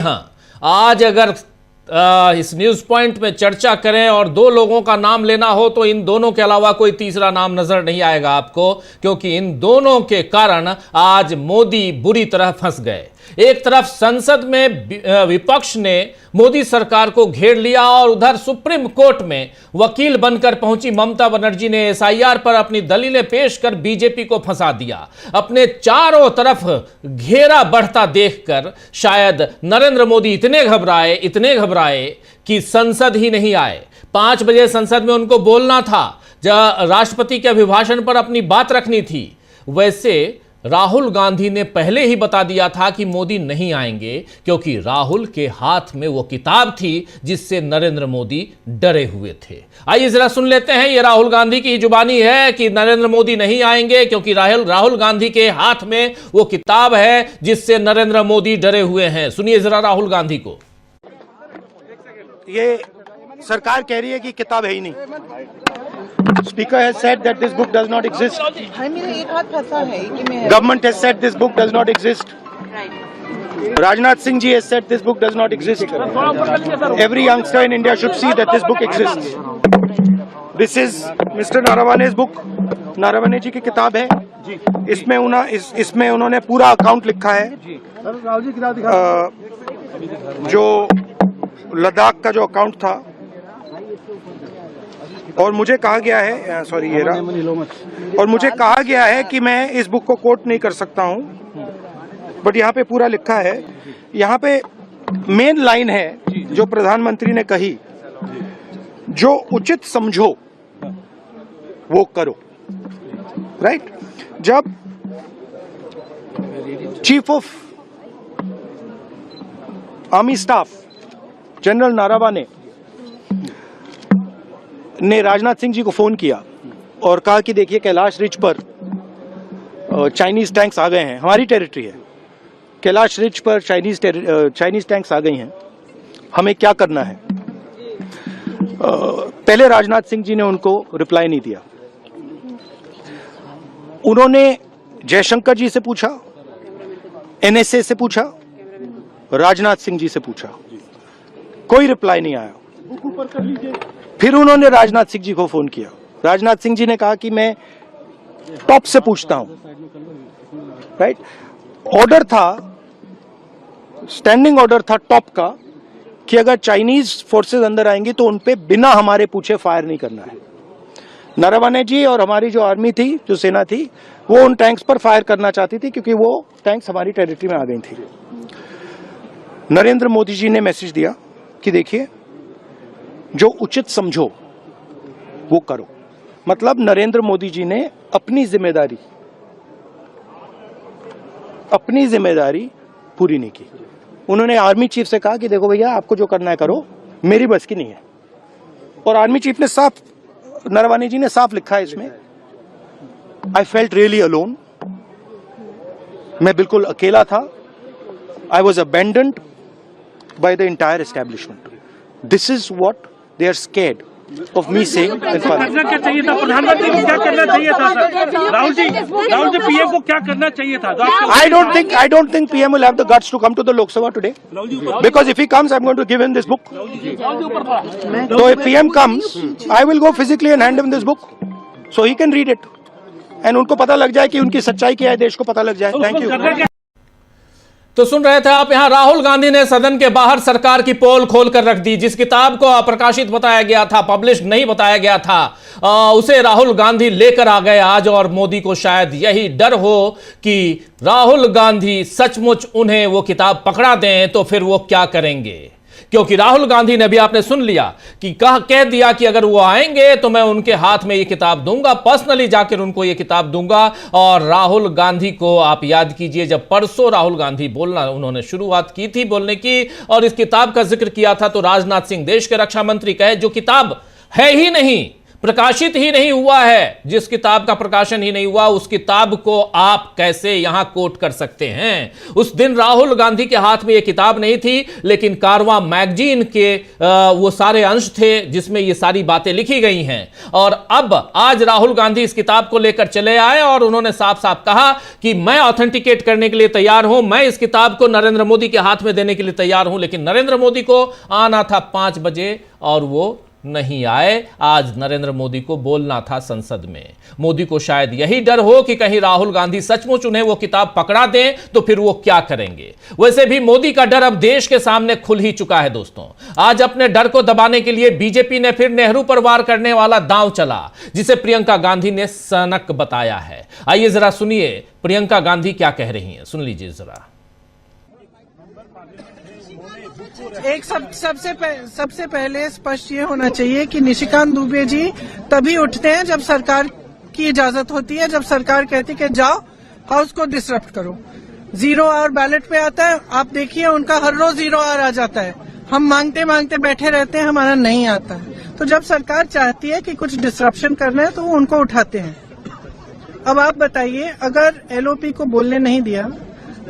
हाँ, आज अगर इस न्यूज पॉइंट में चर्चा करें और दो लोगों का नाम लेना हो तो इन दोनों के अलावा कोई तीसरा नाम नजर नहीं आएगा आपको, क्योंकि इन दोनों के कारण आज मोदी बुरी तरह फंस गए। एक तरफ संसद में विपक्ष ने मोदी सरकार को घेर लिया और उधर सुप्रीम कोर्ट में वकील बनकर पहुंची ममता बनर्जी ने एसआईआर पर अपनी दलीलें पेश कर बीजेपी को फंसा दिया। अपने चारों तरफ घेरा बढ़ता देखकर शायद नरेंद्र मोदी इतने घबराए कि संसद ही नहीं आए। 5 बजे संसद में उनको बोलना था, राष्ट्रपति के अभिभाषण पर अपनी बात रखनी थी। वैसे राहुल गांधी ने पहले ही बता दिया था कि मोदी नहीं आएंगे, क्योंकि राहुल के हाथ में वो किताब थी जिससे नरेंद्र मोदी डरे हुए थे। आइए जरा सुन लेते हैं, ये राहुल गांधी की जुबानी है कि नरेंद्र मोदी नहीं आएंगे क्योंकि राहुल गांधी के हाथ में वो किताब है जिससे नरेंद्र मोदी डरे हुए हैं। सुनिए जरा राहुल गांधी को। ये सरकार कह रही है कि किताब है ही नहीं। Speaker has said that this book does not exist. Government has said this book does not exist. Rajnath Singh ji has said this book does not exist. Every youngster in India should see that this book exists. This is Mr. Narawane's book. Naravane जी की किताब है। इसमें उन्होंने पूरा account लिखा है। जो लद्दाख का जो अकाउंट था, और मुझे कहा गया है और मुझे कहा गया है कि मैं इस बुक को कोट नहीं कर सकता हूं, बट यहाँ पे पूरा लिखा है। यहाँ पे मेन लाइन है जो प्रधानमंत्री ने कही, जो उचित समझो वो करो। राइट? जब chief of army staff general Naravane ने राजनाथ सिंह जी को फोन किया और कहा कि देखिए कैलाश रिज पर चाइनीज टैंक्स आ गए हैं, हमारी टेरिटरी है, कैलाश रिज पर चाइनीज टैंक्स आ गई हैं, हमें क्या करना है। पहले राजनाथ सिंह जी ने उनको रिप्लाई नहीं दिया। उन्होंने जयशंकर जी से पूछा, एनएसए से पूछा, राजनाथ सिंह जी से पूछा, कोई रिप्लाई नहीं आया। फिर उन्होंने राजनाथ सिंह जी को फोन किया। राजनाथ सिंह जी ने कहा कि मैं टॉप से पूछता हूं। राइट? ऑर्डर था, स्टैंडिंग ऑर्डर था टॉप का कि अगर चाइनीज फोर्सेस अंदर आएंगी तो उनपे बिना हमारे पूछे फायर नहीं करना है। नरवणे जी और हमारी जो आर्मी थी, जो सेना थी, वो उन टैंक्स पर फायर करना चाहती थी क्योंकि वो टैंक्स हमारी टेरिटरी में आ गई थी। नरेंद्र मोदी जी ने मैसेज दिया कि देखिए, जो उचित समझो वो करो। मतलब नरेंद्र मोदी जी ने अपनी जिम्मेदारी पूरी नहीं की। उन्होंने आर्मी चीफ से कहा कि देखो भैया, आपको जो करना है करो, मेरी बस की नहीं है। और आर्मी चीफ ने साफ, नरवाने जी ने साफ लिखा है इसमें, आई फेल्ट रियली अलोन। मैं बिल्कुल अकेला था। I was abandoned by the entire establishment. This is what they are scared of me saying. करना क्या चाहिए था? प्रधानमंत्री को क्या करना चाहिए था सर? राहुल जी पीएम को क्या करना चाहिए था? I don't think PM will have the guts to come to the Lok Sabha today. Because if he comes, I'm going to give him this book. So if PM comes, I will go physically and hand him this book, so he can read it. And उनको पता लग जाए कि उनकी सच्चाई क्या है, देश को पता लग जाए। Thank you. तो सुन रहे थे आप, यहां राहुल गांधी ने सदन के बाहर सरकार की पोल खोलकर रख दी। जिस किताब को अप्रकाशित बताया गया था, पब्लिश नहीं बताया गया था, उसे राहुल गांधी लेकर आ गए आज। और मोदी को शायद यही डर हो कि राहुल गांधी सचमुच उन्हें वो किताब पकड़ा दें तो फिर वो क्या करेंगे। क्योंकि राहुल गांधी ने भी, आपने सुन लिया कि कह दिया कि अगर वो आएंगे तो मैं उनके हाथ में ये किताब दूंगा, पर्सनली जाकर उनको ये किताब दूंगा। और राहुल गांधी को आप याद कीजिए, जब परसों राहुल गांधी बोलना उन्होंने शुरुआत की थी बोलने की और इस किताब का जिक्र किया था, तो राजनाथ सिंह देश के रक्षा मंत्री कहे जो किताब है ही नहीं, प्रकाशित ही नहीं हुआ है, जिस किताब का प्रकाशन ही नहीं हुआ उस किताब को आप कैसे यहां कोट कर सकते हैं? उस दिन राहुल गांधी के हाथ में यह किताब नहीं थी, लेकिन कारवां मैगजीन के वो सारे अंश थे जिसमें ये सारी बातें लिखी गई हैं। और अब आज राहुल गांधी इस किताब को लेकर चले आए और उन्होंने साफ साफ कहा कि मैं ऑथेंटिकेट करने के लिए तैयार हूं, मैं इस किताब को नरेंद्र मोदी के हाथ में देने के लिए तैयार हूं। लेकिन नरेंद्र मोदी को आना था 5 बजे और वो नहीं आए। आज नरेंद्र मोदी को बोलना था संसद में। मोदी को शायद यही डर हो कि कहीं राहुल गांधी सचमुच उन्हें वो किताब पकड़ा दें तो फिर वो क्या करेंगे। वैसे भी मोदी का डर अब देश के सामने खुल ही चुका है दोस्तों। आज अपने डर को दबाने के लिए बीजेपी ने फिर नेहरू पर वार करने वाला दांव चला, जिसे प्रियंका गांधी ने सनक बताया है। आइए जरा सुनिए प्रियंका गांधी क्या कह रही हैं, सुन लीजिए जरा। एक सबसे पहले स्पष्ट ये होना चाहिए कि निशिकांत दुबे जी तभी उठते हैं जब सरकार की इजाजत होती है, जब सरकार कहती है कि जाओ हाउस को डिसरप्ट करो। 0 आवर बैलेट पे आता है, आप देखिए उनका हर रोज 0 आवर आ जाता है। हम मांगते मांगते बैठे रहते हैं, हमारा नहीं आता है। तो जब सरकार चाहती है कि कुछ डिसरप्शन करना है तो वो उनको उठाते हैं। अब आप बताइए, अगर एलओपी को बोलने नहीं दिया,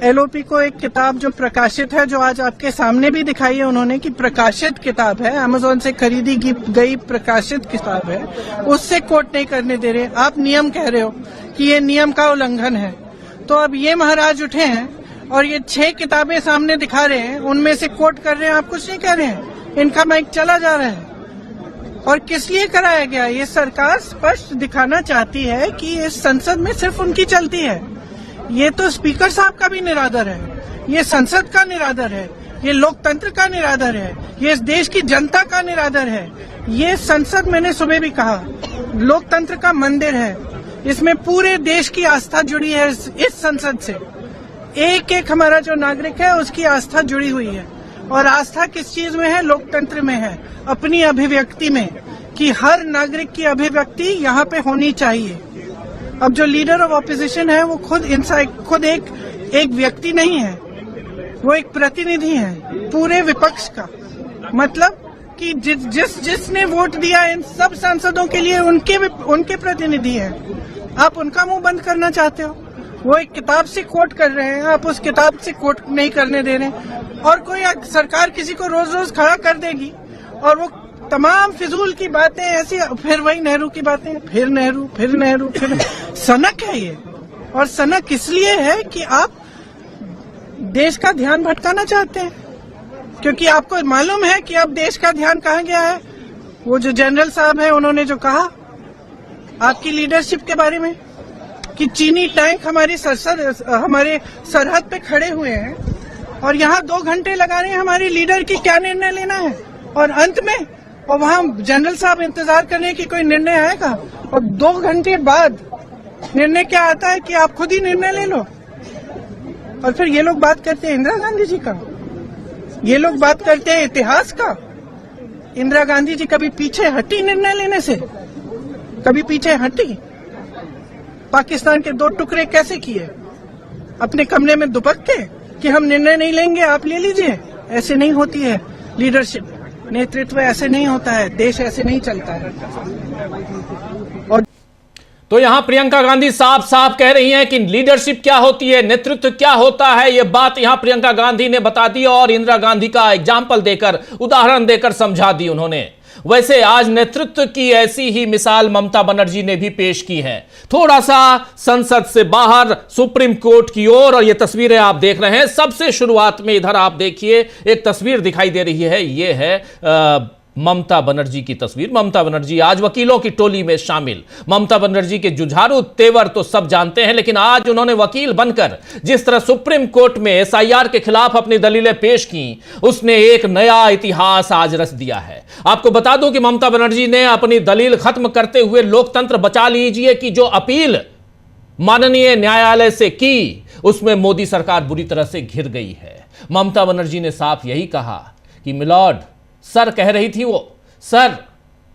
एलओपी को एक किताब जो प्रकाशित है, जो आज आपके सामने भी दिखाई है उन्होंने कि प्रकाशित किताब है, अमेज़न से खरीदी गई प्रकाशित किताब है, उससे कोट नहीं करने दे रहे। आप नियम कह रहे हो कि ये नियम का उल्लंघन है। तो अब ये महाराज उठे हैं और ये 6 किताबें सामने दिखा रहे हैं, उनमें से कोट कर रहे हैं, आप कुछ नहीं कह रहे हैं। इनका माइक चला जा रहा है। और किस लिए कराया गया? ये सरकार स्पष्ट दिखाना चाहती है कि इस संसद में सिर्फ उनकी चलती है। ये तो स्पीकर साहब का भी निरादर है, ये संसद का निरादर है, ये लोकतंत्र का निरादर है, ये इस देश की जनता का निरादर है। ये संसद, मैंने सुबह भी कहा, लोकतंत्र का मंदिर है। इसमें पूरे देश की आस्था जुड़ी है। इस संसद से एक एक हमारा जो नागरिक है उसकी आस्था जुड़ी हुई है। और आस्था किस चीज में है? लोकतंत्र में है, अपनी अभिव्यक्ति में, कि हर नागरिक की अभिव्यक्ति यहाँ पे होनी चाहिए। अब जो लीडर ऑफ ऑपोजिशन है वो खुद एक व्यक्ति नहीं है, वो एक प्रतिनिधि है पूरे विपक्ष का। मतलब कि जिसने वोट दिया इन सब सांसदों के लिए उनके प्रतिनिधि हैं। आप उनका मुंह बंद करना चाहते हो। वो एक किताब से कोट कर रहे हैं, आप उस किताब से कोट नहीं करने दे रहे। और कोई सरकार किसी को रोज रोज खड़ा कर देगी और वो तमाम फिजूल की बातें ऐसी, फिर वही नेहरू की बातें, फिर नेहरू, फिर सनक है ये। और सनक इसलिए है कि आप देश का ध्यान भटकाना चाहते हैं, क्योंकि आपको मालूम है कि अब देश का ध्यान कहाँ गया है। वो जो जनरल साहब है उन्होंने जो कहा आपकी लीडरशिप के बारे में कि चीनी टैंक हमारे सरहद पे खड़े हुए हैं और यहाँ 2 घंटे लगा रहे हैं हमारे लीडर की क्या निर्णय लेना है। और अंत में और वहाँ जनरल साहब इंतजार कर रहे हैं कि कोई निर्णय आएगा, और 2 घंटे बाद निर्णय क्या आता है कि आप खुद ही निर्णय ले लो। और फिर ये लोग बात करते हैं इंदिरा गांधी जी का, ये लोग बात करते हैं इतिहास का। इंदिरा गांधी जी कभी पीछे हटी निर्णय लेने से? कभी पीछे हटी? पाकिस्तान के 2 टुकड़े कैसे किए? अपने कमरे में दुबक के कि हम निर्णय नहीं लेंगे, आप ले लीजिए। ऐसे नहीं होती है लीडरशिप, नेतृत्व ऐसे नहीं होता है, देश ऐसे नहीं चलता है। और तो यहां प्रियंका गांधी साफ साफ कह रही हैं कि लीडरशिप क्या होती है, नेतृत्व क्या होता है। यह बात यहां प्रियंका गांधी ने बता दी और इंदिरा गांधी का एग्जाम्पल देकर, उदाहरण देकर समझा दी उन्होंने। वैसे आज नेतृत्व की ऐसी ही मिसाल ममता बनर्जी ने भी पेश की है। थोड़ा सा संसद से बाहर सुप्रीम कोर्ट की ओर, और ये तस्वीरें आप देख रहे हैं। सबसे शुरुआत में इधर आप देखिए एक तस्वीर दिखाई दे रही है, ये है ममता बनर्जी की तस्वीर। ममता बनर्जी आज वकीलों की टोली में शामिल। ममता बनर्जी के जुझारू तेवर तो सब जानते हैं, लेकिन आज उन्होंने वकील बनकर जिस तरह सुप्रीम कोर्ट में एसआईआर के खिलाफ अपनी दलीलें पेश की, उसने एक नया इतिहास आज रच दिया है। आपको बता दूं कि ममता बनर्जी ने अपनी दलील खत्म करते हुए लोकतंत्र बचा लीजिए की जो अपील माननीय न्यायालय से की, उसमें मोदी सरकार बुरी तरह से घिर गई है। ममता बनर्जी ने साफ यही कहा कि मिलॉर्ड, सर कह रही थी वो, सर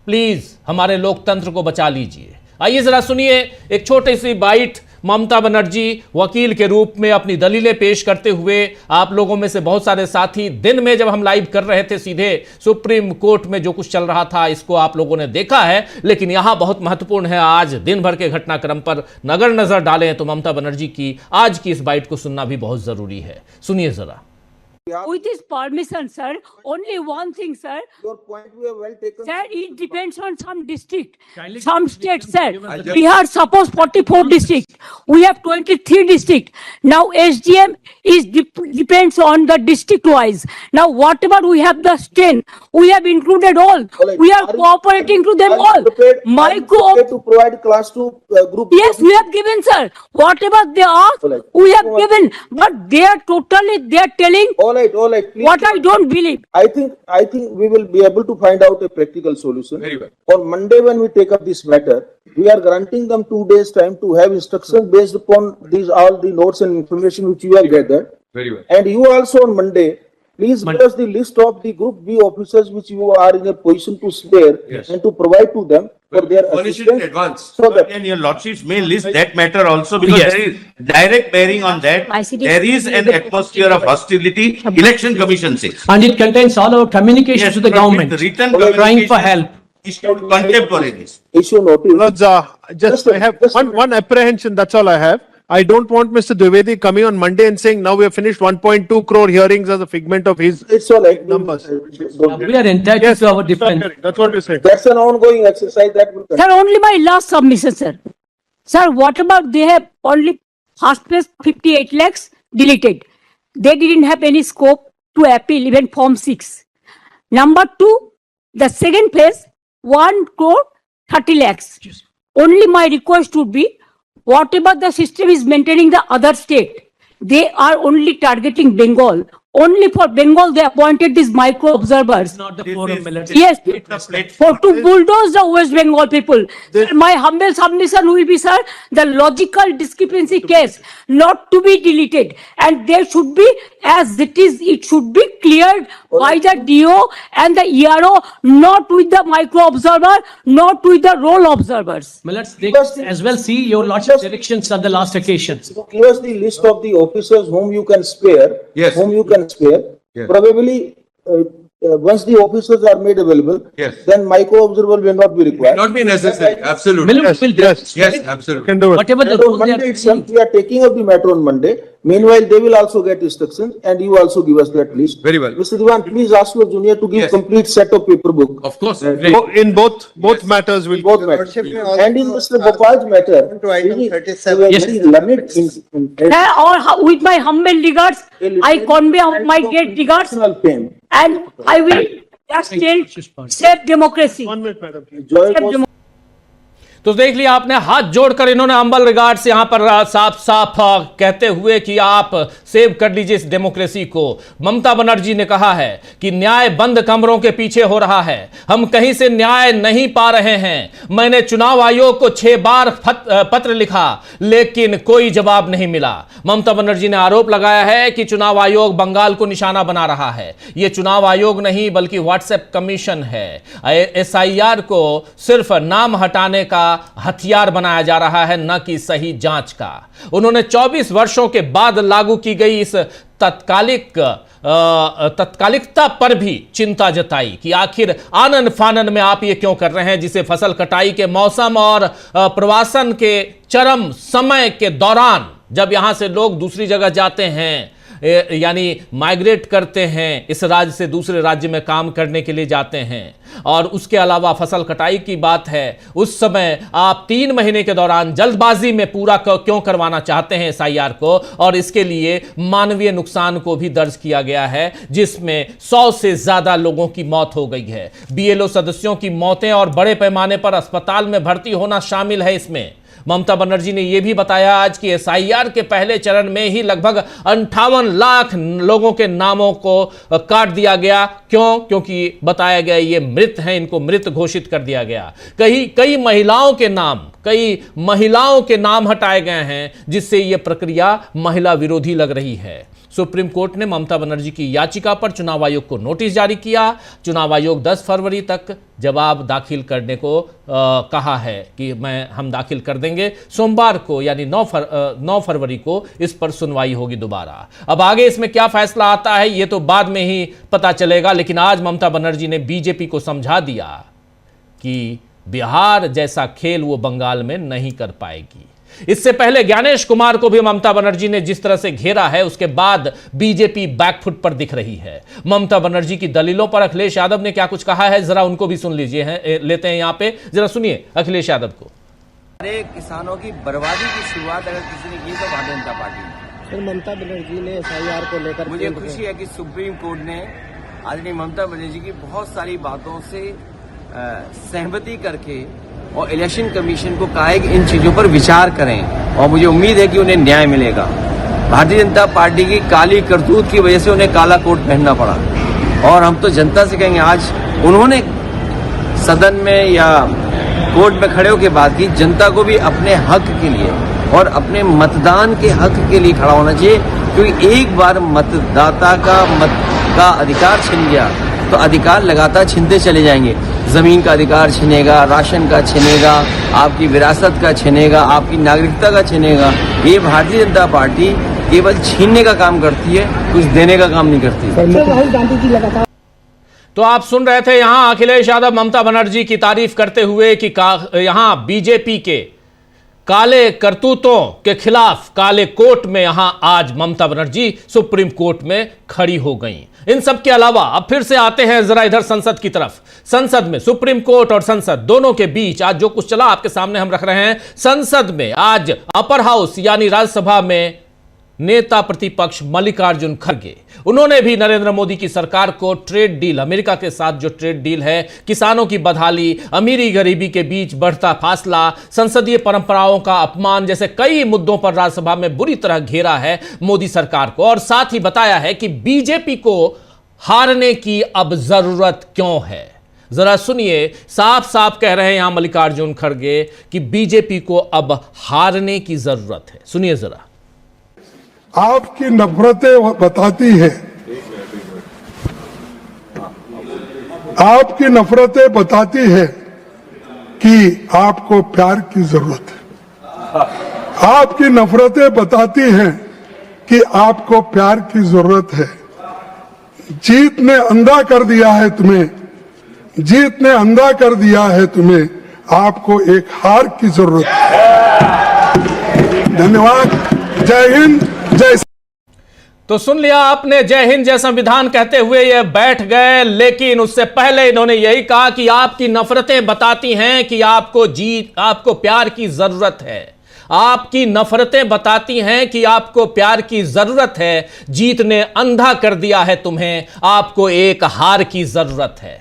प्लीज हमारे लोकतंत्र को बचा लीजिए। आइए जरा सुनिए एक छोटी सी बाइट ममता बनर्जी वकील के रूप में अपनी दलीलें पेश करते हुए, आप लोगों में से बहुत सारे साथी दिन में जब हम लाइव कर रहे थे सीधे सुप्रीम कोर्ट में जो कुछ चल रहा था इसको आप लोगों ने देखा है, लेकिन यहां बहुत महत्वपूर्ण है, आज दिन भर के घटनाक्रम पर नजर डालें तो ममता बनर्जी की आज की इस बाइट को सुनना भी बहुत जरूरी है। सुनिए जरा। With this permission, sir, only one thing, sir. Your point we have well taken. Sir, it depends on some district, some states, sir. We have suppose 44 district. We have 23 district. Now SDM is depends on the district wise. Now whatever we have the strength, we have included all. Alright. We are cooperating to them all. Micro. To provide class to group. Yes, we have given, sir. Whatever they ask, Alright. we have given. But they are telling All right. Please. what I don't believe. I think we will be able to find out a practical solution. Very well. On Monday when we take up this matter, we are granting them 2 days time to have instructions based upon these all the notes and information which you have gathered. Very well. And you also on Monday, please give us the list of the Group B officers which you are in a position to spare Yes. and to provide to them for their Furnish it in assistance. advance. So that And your lordships may list that matter also because there is direct bearing on that. ICT There is an atmosphere of hostility, election commission says. And it contains all our communications to the but government, with written trying for communication help. issued contemporaneous. issue notice. Manoj, I have one apprehension, that's all I have. I don't want Mr. Dwivedi coming on Monday and saying now we have finished 1.2 crore hearings as a figment of his. It's all right. Numbers. We are entitled to our defense. Correct, that's what you're saying. That's an ongoing exercise that will continue. Sir, only my last submission, sir. Sir, what about they have only first phase 58 lakhs deleted. They didn't have any scope to appeal even Form 6. Number 2, the second phase, 1 crore 30 lakhs. Only my request would be, whatever the system is maintaining the other state, they are only targeting Bengal. Only for Bengal they appointed these micro observers. Not the forum, Millet. Yes, for to bulldoze the West Bengal people. Sir, my humble submission will be, sir, the logical discrepancy case not to be deleted, and there should be, as it is, it should be cleared by the DO and the ERO, not with the micro observer, not with the role observers. Millet, they as well see your lordship's directions at the last occasion. So give us the list of the officers whom you can spare. Yes. Whom you can spare. Yes. Probably, once the officers are made available. Yes. Then micro observer will not be required. Not be necessary, absolutely. Millet will Yes, absolutely. Can do it. whatever the And on role they Monday are itself, we are taking up the matter on Monday. Meanwhile, they will also get instructions and you also give us that list. Very well. Mr. Diwan, please ask your junior to give Yes. complete set of paper book. Of course. In both matters, we'll. Both matters. And in Mr. Gopal's matter. To item very- 37. they were Yes. very learned in Sir, with my humble regards, I convey my great regards, personal fame. and I will just tell, save democracy. 1 minute, madam. Joy Save was democracy. तो देख लिया आपने, हाथ जोड़कर इन्होंने अंबल regard से यहां पर साफ साफ कहते हुए कि आप सेव कर लीजिए इस डेमोक्रेसी को। ममता बनर्जी ने कहा है कि न्याय बंद कमरों के पीछे हो रहा है, हम कहीं से न्याय नहीं पा रहे हैं। मैंने चुनाव आयोग को 6 बार पत्र लिखा लेकिन कोई जवाब नहीं मिला। ममता बनर्जी ने आरोप लगाया है कि चुनाव आयोग बंगाल को निशाना बना रहा है। यह चुनाव आयोग नहीं बल्कि व्हाट्सएप कमीशन है। SIR को सिर्फ नाम हटाने का हथियार बनाया जा रहा है, न कि सही जांच का। उन्होंने 24 वर्षों के बाद लागू की गई इस तत्कालिकता पर भी चिंता जताई कि आखिर आनन फानन में आप ये क्यों कर रहे हैं, जिसे फसल कटाई के मौसम और प्रवासन के चरम समय के दौरान जब यहां से लोग दूसरी जगह जाते हैं, यानी माइग्रेट करते हैं, इस राज्य से दूसरे राज्य में काम करने के लिए जाते हैं, और उसके अलावा फसल कटाई की बात है, उस समय आप 3 महीने के दौरान जल्दबाजी में पूरा क्यों करवाना चाहते हैं SIR को, और इसके लिए मानवीय नुकसान को भी दर्ज किया गया है जिसमें 100 से ज्यादा लोगों की मौत हो गई है। BLO सदस्यों की मौतें और बड़े पैमाने पर अस्पताल में भर्ती होना शामिल है इसमें। ममता बनर्जी ने यह भी बताया आज कि SIR के पहले चरण में ही लगभग 58 लाख लोगों के नामों को काट दिया गया। क्यों? क्योंकि बताया गया ये मृत हैं, इनको मृत घोषित कर दिया गया। कई महिलाओं के नाम हटाए गए हैं जिससे यह प्रक्रिया महिला विरोधी लग रही है। सुप्रीम कोर्ट ने ममता बनर्जी की याचिका पर चुनाव आयोग को नोटिस जारी किया। चुनाव आयोग 10 फरवरी तक जवाब दाखिल करने को कहा है कि हम दाखिल कर देंगे। सोमवार को यानी 9 फरवरी को इस पर सुनवाई होगी दोबारा। अब आगे इसमें क्या फैसला आता है ये तो बाद में ही पता चलेगा, लेकिन आज ममता बनर्जी ने बीजेपी को समझा दिया कि बिहार जैसा खेल वो बंगाल में नहीं कर पाएगी। इससे पहले ज्ञानेश कुमार को भी ममता बनर्जी ने जिस तरह से घेरा है, उसके बाद बीजेपी बैकफुट पर दिख रही है। ममता बनर्जी की दलीलों पर अखिलेश यादव ने क्या कुछ कहा है, जरा उनको भी सुन लीजिए। लेते हैं यहां पे, जरा सुनिए अखिलेश यादव को। अरे किसानों की बर्बादी की शुरुआत अगर किसी ने की तो भारतीय जनता पार्टी ने। फिर ममता बनर्जी ने SIR को लेकर मुझे खुशी है कि सुप्रीम कोर्ट ने आदरणीय ममता बनर्जी की बहुत सारी बातों से सहमति करके और इलेक्शन कमीशन को कहा है कि इन चीजों पर विचार करें, और मुझे उम्मीद है कि उन्हें न्याय मिलेगा। भारतीय जनता पार्टी की काली करतूत की वजह से उन्हें काला कोट पहनना पड़ा, और हम तो जनता से कहेंगे, आज उन्होंने सदन में या कोर्ट में खड़े होकर बात की, जनता को भी अपने हक के लिए और अपने मतदान के हक के लिए खड़ा होना चाहिए, क्योंकि एक बार मतदाता का मत का अधिकार छिन गया तो अधिकार लगातार छिनते चले जाएंगे। जमीन का अधिकार छिनेगा, राशन का छिनेगा, आपकी विरासत का छिनेगा, आपकी नागरिकता का छिनेगा। ये भारतीय जनता पार्टी केवल छीनने का काम करती है, कुछ देने का काम नहीं करती। राहुल गांधी जी लगातार तो आप सुन रहे थे यहां अखिलेश यादव ममता बनर्जी की तारीफ करते हुए कि यहां बीजेपी के काले करतूतों के खिलाफ काले कोर्ट में यहां आज ममता बनर्जी सुप्रीम कोर्ट में खड़ी हो गई। इन सब के अलावा अब फिर से आते हैं जरा इधर संसद की तरफ। संसद में सुप्रीम कोर्ट और संसद दोनों के बीच आज जो कुछ चला आपके सामने हम रख रहे हैं। संसद में आज अपर हाउस यानी राज्यसभा में नेता प्रतिपक्ष मल्लिकार्जुन खड़गे, उन्होंने भी नरेंद्र मोदी की सरकार को ट्रेड डील, अमेरिका के साथ जो ट्रेड डील है, किसानों की बदहाली, अमीरी गरीबी के बीच बढ़ता फासला, संसदीय परंपराओं का अपमान जैसे कई मुद्दों पर राज्यसभा में बुरी तरह घेरा है मोदी सरकार को, और साथ ही बताया है कि बीजेपी को हारने की अब जरूरत क्यों है। जरा सुनिए, साफ साफ कह रहे हैं यहां मल्लिकार्जुन खड़गे कि बीजेपी को अब हारने की जरूरत है। सुनिए जरा। आपकी नफरतें बताती है, आपकी नफरतें बताती है कि आपको प्यार की जरूरत है। आपकी नफरतें बताती हैं कि आपको प्यार की जरूरत है। जीत ने अंधा कर दिया है तुम्हें, जीत ने अंधा कर दिया है तुम्हें, आपको एक हार की जरूरत है। धन्यवाद। जय हिंद, जय। तो सुन लिया आपने, जय हिंद जय संविधान कहते हुए ये बैठ गए, लेकिन उससे पहले इन्होंने यही कहा कि आपकी नफरतें बताती हैं कि आपको प्यार की जरूरत है। आपकी नफरतें बताती हैं कि आपको प्यार की जरूरत है। जीत ने अंधा कर दिया है तुम्हें, आपको एक हार की जरूरत है।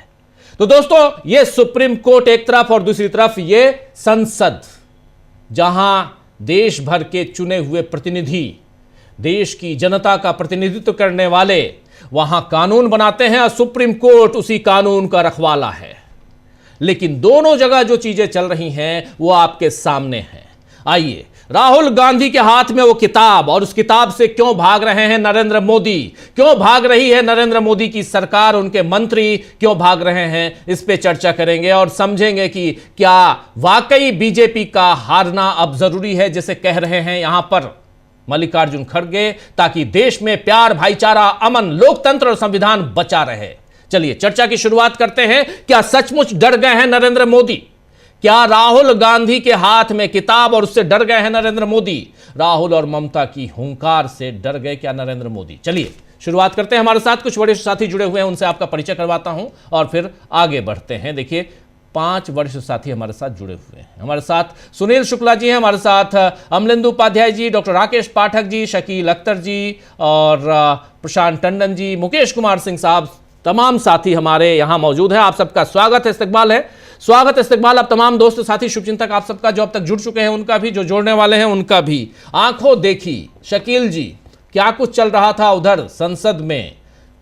तो दोस्तों, ये सुप्रीम कोर्ट एक तरफ और दूसरी तरफ ये संसद, जहां देश भर के चुने हुए प्रतिनिधि, देश की जनता का प्रतिनिधित्व करने वाले वहां कानून बनाते हैं और सुप्रीम कोर्ट उसी कानून का रखवाला है। लेकिन दोनों जगह जो चीजें चल रही हैं वो आपके सामने हैं। आइए, राहुल गांधी के हाथ में वो किताब, और उस किताब से क्यों भाग रहे हैं नरेंद्र मोदी, क्यों भाग रही है नरेंद्र मोदी की सरकार, उनके मंत्री क्यों भाग रहे हैं, इस पे चर्चा करेंगे और समझेंगे कि क्या वाकई बीजेपी का हारना अब जरूरी है, जैसे कह रहे हैं यहां पर मल्लिकार्जुन खड़गे, ताकि देश में प्यार, भाईचारा, अमन, लोकतंत्र और संविधान बचा रहे। चलिए चर्चा की शुरुआत करते हैं। क्या सचमुच डर गए हैं नरेंद्र मोदी? क्या राहुल गांधी के हाथ में किताब और उससे डर गए हैं नरेंद्र मोदी? राहुल और ममता की हुंकार से डर गए क्या नरेंद्र मोदी? चलिए शुरुआत करते हैं। हमारे साथ कुछ बड़े साथी जुड़े हुए हैं, उनसे आपका परिचय करवाता हूं और फिर आगे बढ़ते हैं। देखिए, 5 वरिष्ठ साथी हमारे साथ जुड़े हुए हैं। हमारे साथ सुनील शुक्ला जी हैं, हमारे साथ अमलेंदु उपाध्याय जी, डॉक्टर राकेश पाठक जी, शकील अख्तर जी और प्रशांत टंडन जी, मुकेश कुमार सिंह साहब, तमाम साथी हमारे यहाँ मौजूद हैं। आप सबका स्वागत है, इस्तकबाल है, स्वागत इस्तकबाल आप तमाम दोस्त साथी शुभचिंतक आप सबका, जो अब तक जुड़ चुके हैं उनका भी, जो जोड़ने वाले हैं उनका भी। आंखों देखी शकील जी, क्या कुछ चल रहा था उधर संसद में?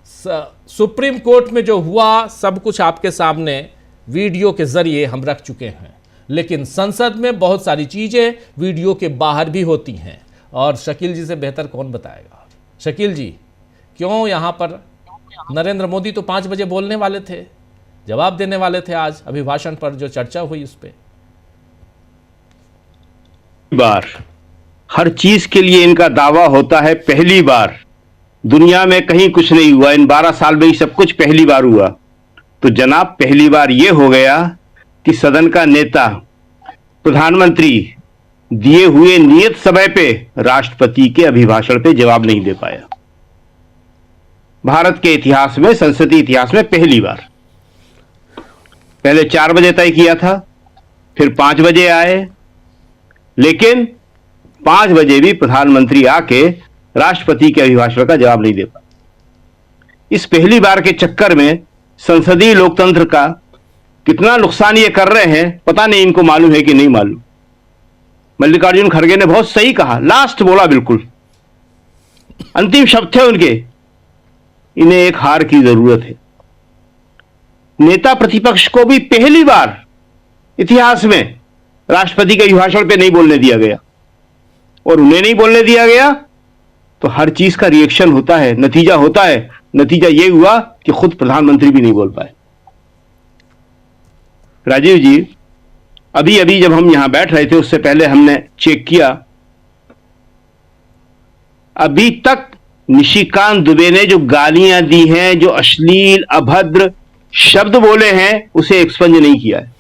सुप्रीम कोर्ट में जो हुआ सब कुछ आपके सामने वीडियो के जरिए हम रख चुके हैं, लेकिन संसद में बहुत सारी चीजें वीडियो के बाहर भी होती हैं, और शकील जी से बेहतर कौन बताएगा। शकील जी, क्यों यहाँ पर नरेंद्र मोदी तो 5 बजे बोलने वाले थे, जवाब देने वाले थे आज अभिभाषण पर जो चर्चा हुई उस पे। बार हर चीज के लिए इनका दावा होता है पहली बार, दुनिया में कहीं कुछ नहीं हुआ, इन 12 साल में ही सब कुछ पहली बार हुआ। तो जनाब पहली बार यह हो गया कि सदन का नेता प्रधानमंत्री दिए हुए नियत समय पे राष्ट्रपति के अभिभाषण पे जवाब नहीं दे पाया। भारत के इतिहास में, संसदीय इतिहास में पहली बार। पहले 4 बजे तय किया था, फिर 5 बजे आए, लेकिन 5 बजे भी प्रधानमंत्री आके राष्ट्रपति के अभिभाषण का जवाब नहीं दे पाए। इस पहली बार के चक्कर में संसदीय लोकतंत्र का कितना नुकसान ये कर रहे हैं पता नहीं इनको मालूम है कि नहीं मालूम। मल्लिकार्जुन खड़गे ने बहुत सही कहा, लास्ट बोला, बिल्कुल अंतिम शब्द थे उनके, इन्हें एक हार की जरूरत है। नेता प्रतिपक्ष को भी पहली बार इतिहास में राष्ट्रपति के अभिभाषण पे नहीं बोलने दिया गया, और उन्हें नहीं बोलने दिया गया तो हर चीज का रिएक्शन होता है, नतीजा होता है। नतीजा यह हुआ कि खुद प्रधानमंत्री भी नहीं बोल पाए। राजीव जी, अभी अभी जब हम यहां बैठ रहे थे उससे पहले हमने चेक किया, अभी तक निशिकांत दुबे ने जो गालियां दी हैं, जो अश्लील अभद्र शब्द बोले हैं, उसे एक्सपंज नहीं किया है।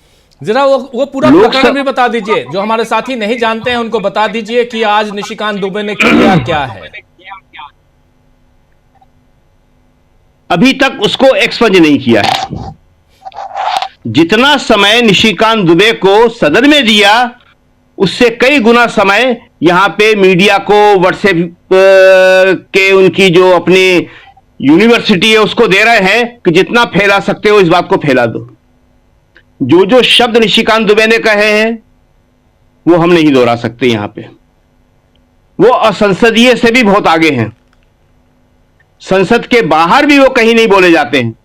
जरा वो पूरा प्रकरण भी बता दीजिए, जो हमारे साथी नहीं जानते हैं उनको बता दीजिए कि आज निशिकांत दुबे ने किया क्या है। अभी तक उसको एक्सपंज नहीं किया है। जितना समय निशिकांत दुबे को सदन में दिया उससे कई गुना समय यहां पे मीडिया को, व्हाट्सएप के उनकी जो अपनी यूनिवर्सिटी है उसको दे रहे हैं कि जितना फैला सकते हो इस बात को फैला दो। जो जो शब्द निशिकांत दुबे ने कहे हैं वो हम नहीं दोहरा सकते यहां पे। वो असंसदीय से भी बहुत आगे हैं, संसद के बाहर भी वो कहीं नहीं बोले जाते हैं।